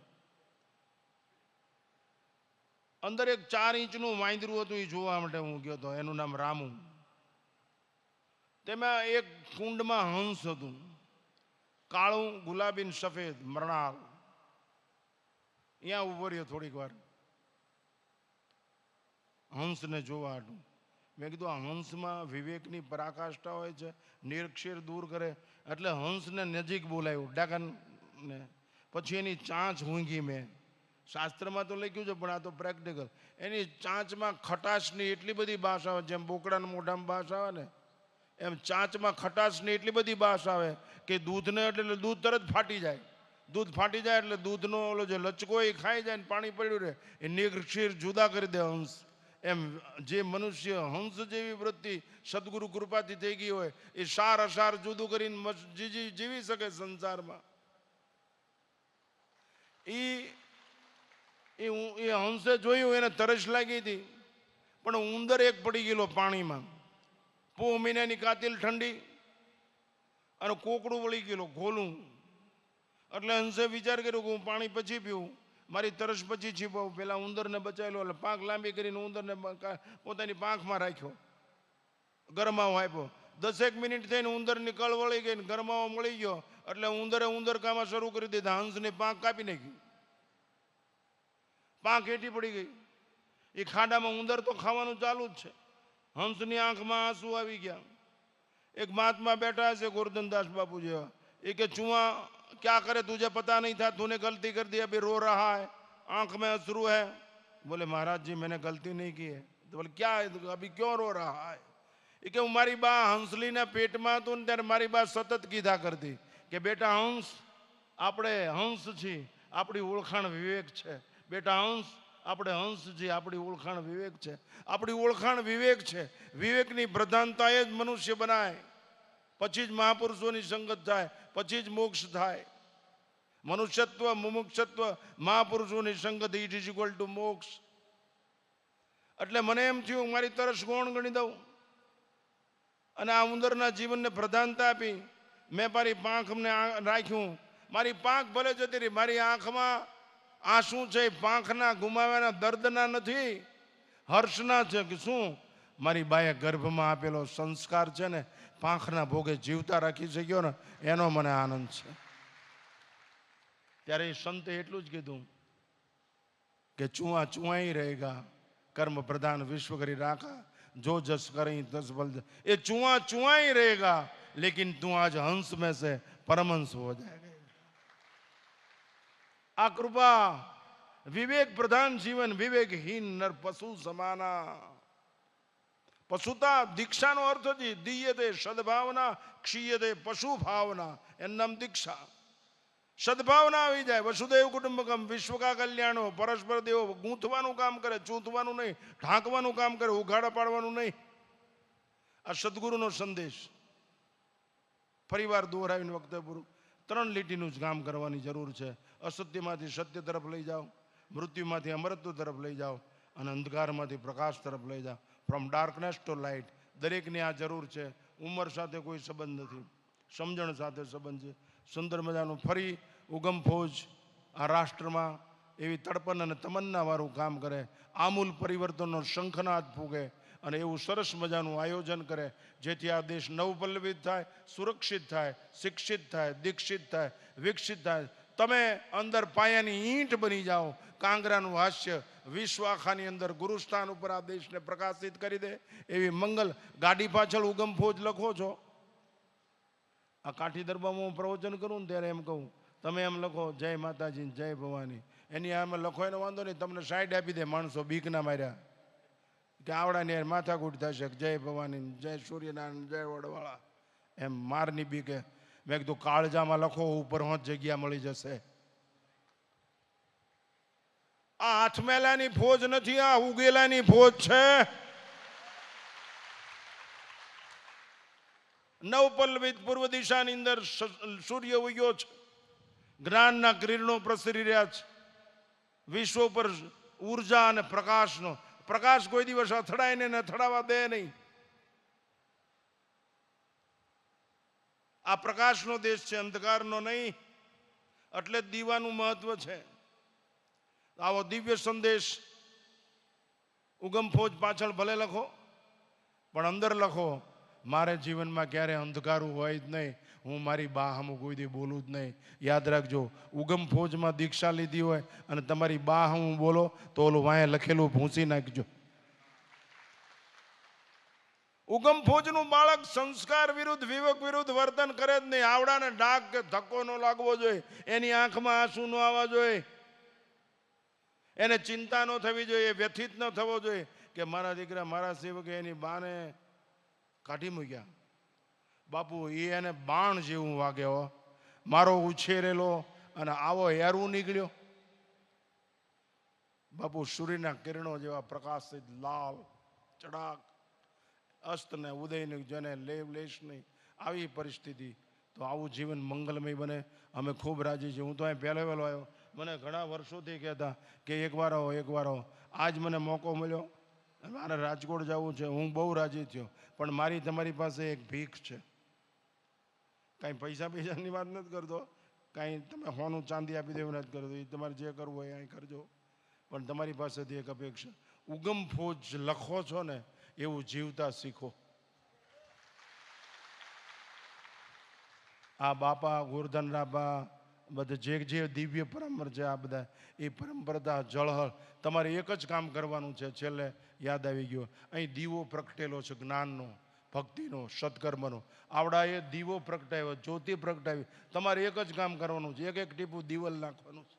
અંદર એક 4 ઇંચનું વાંદરું હતું, એ જોવા માટે હું ગયો હતો. એનું નામ રામુ. તેમાં એક કુંડમાં હંસ હતું, કાળું, ગુલાબી, સફેદ, મરણાલ. અહીંયા ઉભો રહ્યો થોડીક વાર હંસને જોવા હતું. મેં કીધું આ હંસમાં વિવેકની પરાકાષ્ઠા હોય છે, નિરક્ષેર દૂર કરે. એટલે હંસને નજીક બોલાવ્યું ડાકણને. પછી એની ચાંચ ઊંઘી મેં. શાસ્ત્રમાં તો લખ્યું છે પણ આ તો પ્રેક્ટિકલ. એની ચાંચમાં ખટાશની એટલી બધી બાસ આવે, જેમ બોકડાના મોઢામાં બાસ આવે ને એમ ચાંચમાં ખટાશની એટલી બધી બાસ આવે કે દૂધને એટલે દૂધ તરત ફાટી જાય. દૂધ ફાટી જાય એટલે દૂધનો ઓલો જે લચકો એ ખાઈ જાય ને પાણી પડ્યું રહે, એ નિરક્ષીર જુદા કરી દે હંસ. એમ જે મનુષ્ય હંસ જેવી વૃત્તિ સદગુરુ કૃપાથી થઈ ગઈ હોય એ સાર અસાર જુદું કરીને જીવી શકે સંસારમાં. એ હંસે જોયું, એને તરસ લાગી હતી, પણ ઉંદર એક પડી ગયેલો પાણીમાં. પોહ મહિનાની કાતિલ ઠંડી અને કોકડું વળી ગયેલું ઘોલું. એટલે હંસે વિચાર કર્યો કે હું પાણી પછી પીવું, મારી તરસ પછી છીપાવું. પેલા ઉંદરને બચાવેલો એટલે પાંખ લાંબી કરીને ઉંદરને પોતાની પાંખમાં રાખ્યો, ગરમાવો આપ્યો. 10 મિનિટ થઈને ઉંદરની કળ વળી ગઈ, ગરમાવો મળી ગયો એટલે ઉંદરે ઉંદરકામાં શરૂ કરી દીધા. હંસની પાંખ કાપી નાખી, પાંખ હેઠી પડી ગઈ. એ ખાડામાં ઉંદર તો ખાવાનું ચાલુ જ છે. હંસની આંખમાં આંસુ આવી ગયા. એક મહાત્મા બેઠા છે ગોરધનદાસ બાપુ જેવા, એ કે चुआ क्या करे तुझे पता नहीं था, तूने गलती कर दी, अभी रो रहा है, आंख में अश्रु है. बोले महाराज जी मैंने गलती नहीं की है. तो बोले क्या है, अभी क्यों रो रहा है? એ કે હું મારી બા હંસલીના પેટમાં હતું ને ત્યારે મારી બા સતત કીધા કરતી કે બેટા હંસ, આપણે હંસ છીએ, આપણી ઓળખાણ વિવેક છે. બેટા હંસ, આપણે હંસ છીએ, આપણી ઓળખાણ વિવેક છે. આપણી ઓળખાણ વિવેક છે. વિવેકની પ્રધાનતા એ જ મનુષ્ય બનાય. પછી જ મહાપુરુષોની સંગત થાય, પછી જ મોક્ષ થાય. મનુષ્યત્વ, મુમુક્ષત્વ, મહાપુરુષોની સંગત ઇટ ઇઝ ઇક્વલ ટુ મોક્ષ. એટલે મને એમ થયું મારી તરસ કોણ ગણી દઉં, અને આ ઉંદરના જીવનને પ્રધાનતા આપી. મેં મારી પાંખને રાખ્યું. મારી પાંખ ભલે જતી રહી, મારી આંખમાં આંસુ છે પાંખના ગુમાવ્યાના દર્દના નથી, હર્ષના છે. કે શું મારી બાએ ગર્ભમાં આપેલો સંસ્કાર છે ને, પાંખના ભોગે જીવતા રાખી શક્યો ને, એનો મને આનંદ છે. ત્યારે એ સંતે એટલું જ કીધું કે ચુઆ ચુઆઈ રહેગા, કર્મ પ્રધાન વિશ્વ કરી રાખા, જો જસ કરી તસ બલ. એ ચુઆ चुआई रहेगा, लेकिन तू आज हंस में से परमहंस हो जाएगा. आ कृपा विवेक प्रधान जीवन, विवेकहीन नर पशु समाना. पशुता दीक्षाનો અર્થ જ દીયતે સદભાવના, ક્ષીયતે પશુ ભાવના. એનું નામ દીક્ષા. સદભાવના આવી જાય. વસુદેવ કુટુંબકમ, વિશ્વ કા કલ્યાણો. પરસ્પર દેવો ગૂંથવાનું કામ કરે, ચૂંથવાનું નહીં, ઢાંકવાનું કામ કરે, ઉઘાડા પાડવાનું નહીં. આ સદગુરુનો સંદેશ. ફરીવાર દોહરાવીને વખતે પૂરું. 3 લીટીનું જ કામ કરવાની જરૂર છે. અસત્યમાંથી સત્ય તરફ લઈ જાઓ, મૃત્યુમાંથી અમરત્વ તરફ લઈ જાઓ, અને અંધકારમાંથી પ્રકાશ તરફ લઈ જાઓ. From darkness to light. દરેકની આ જરૂર છે. ઉંમર સાથે કોઈ સંબંધ નથી, સમજણ સાથે સંબંધ છે. સુંદર મજાનું ફરી ઉગમ ફોજ આ રાષ્ટ્રમાં એવી તડપણ અને તમન્નાવાળું કામ કરે, આમૂલ પરિવર્તનનો શંખનાદ ફૂગે, અને એવું સરસ મજાનું આયોજન કરે જેથી આ દેશ નવપલ્લવિત થાય, સુરક્ષિત થાય, શિક્ષિત થાય, દીક્ષિત થાય, વિકસિત થાય. તમે અંદર પાયાની ઈંટ બની જાઓ. કાંગરાનું હાસ્ય વિશ્વ આખાની અંદર ગુરુસ્થાન ઉપર આ દેશને પ્રકાશિત કરી દે એવી મંગલ. ગાડી પાછળ ઉગમ ફોજ લખો છો. આ કાઠી દરબારમાં હું પ્રવચન કરું ને ત્યારે એમ કહું, તમે એમ લખો જય માતાજી જય ભવાની. એની આમે લખો એનો વાંધો નહીં, તમને સાઈડ આપી દે માણસો બીકના માર્યા કે આવડાની યાર માથાકૂટ થશે. જય ભવાની, જય સૂર્યનારાયણ, જય વડવાળા, એમ મારની બીકે. મેં કીધું કાળજામાં લખો, ઉપર હોત જગ્યા મળી જશે. આ હાથમેલાની ફોજ નથી, આ ઉગેલાની ફોજ છે. નવપલ્લવિત પૂર્વ દિશાની અંદર સૂર્ય ઉગ્યો છે. જ્ઞાનના કિરણો પ્રસરી રહ્યા છે. વિશ્વ ઉપર ઉર્જા અને પ્રકાશનો. પ્રકાશ કોઈ દિવસ અથડાય ને અથડાવા દે નહીં. આ પ્રકાશનો દેશ છે, અંધકારનો નહીં. એટલે જ દીવાનું મહત્વ છે. આવો દિવ્ય સંદેશ ઉગમ ફોજ પાછળ ભલે લખો, પણ અંદર લખો મારે જીવનમાં ક્યારે અંધકારું હોય જ નહીં. હું મારી બા હમું કોઈ દી બોલું જ નહીં. યાદ રાખજો, ઉગમ ફોજમાં દીક્ષા લીધી હોય અને તમારી બા હમું બોલો તો ઓલું વાંહે લખેલું ભૂંસી નાખજો. ઉગમ ફોજનું બાળક સંસ્કાર વિરુદ્ધ, વિવેક વિરુદ્ધ વર્તન કરે જ નહીં. આવડાને ડાક કે ધક્કો ન લાગવો જોઈએ, એની આંખમાં આંસુ ન આવવા જોઈએ, એને ચિંતા ન થવી જોઈએ, વ્યથિત ન થવો જોઈએ કે મારા દીકરા, મારા સેવકે એની બાને કાઢી મૂક્યા. બાપુ એ એને બાણ જેવું વાગ્યો. મારો ઉછેરેલો અને આવો હેરું નીકળ્યો. બાપુ સૂર્યના કિરણો જેવા પ્રકાશિત લાલ ચડાક, અસ્ત ને ઉદયને જેને લેવ લેશ નહીં. આવી પરિસ્થિતિ. તો આવું જીવન મંગલમય બને. અમે ખૂબ રાજી છીએ. હું તો અહીં પહેલો વહેલો આવ્યો. મને ઘણા વર્ષોથી કહેતા કે એકવાર આવો, એકવાર આવો. આજ મને મોકો મળ્યો. મારે રાજકોટ જવું છે. હું બહુ રાજી થયો. પણ મારી તમારી પાસે એક ભીખ છે. કાંઈ પૈસાની વાત નથી કરતો, કાંઈ તમે હોનું ચાંદી આપી દેવું નથી કરતો. એ તમારે જે કરવું હોય અહીં કરજો. પણ તમારી પાસેથી એક અપેક્ષા, ઉગમ ફોજ લખો છો ને એવું જીવતા શીખો. આ બાપા ગોરધનરાબા બધા જે દિવ્ય પરંપરા છે, આ બધા એ પરંપરા જળહળ. તમારે એક જ કામ કરવાનું છે. છેલ્લે યાદ આવી ગયો, અહીં દીવો પ્રગટેલો છે જ્ઞાનનો, ભક્તિનો, સત્કર્મનો. આવડાએ દીવો પ્રગટાવ્યો, જ્યોતિ પ્રગટાવી. તમારે એક જ કામ કરવાનું છે. એક એક ટીપું દિવેલ નાખવાનું છે.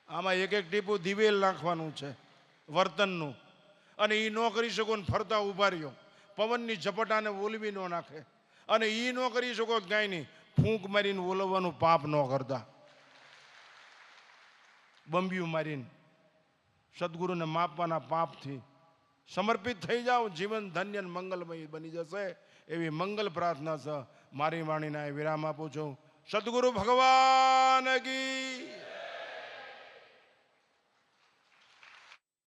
આમાં એક એક ટીપું દિવેલ નાખવાનું છે વર્તનનું. અને એ ન કરી શકો ને ફરતા ઉભા રહ્યો. પવનની ઝપટાને ઓલવી ન નાખે. અને એ ન કરી શકો કાંઈ નહીં, ફૂંક મારીને ઓલવવાનું પાપ ન કરતા. બંબિયું મારીને સદગુરુને માપવાના પાપથી સમર્પિત થઈ જાઓ. જીવન ધન્ય મંગલમય બની જશે. એવી મંગલ પ્રાર્થના છે મારી વાણીના વિરામ આપું છું. સદગુરુ ભગવાન કી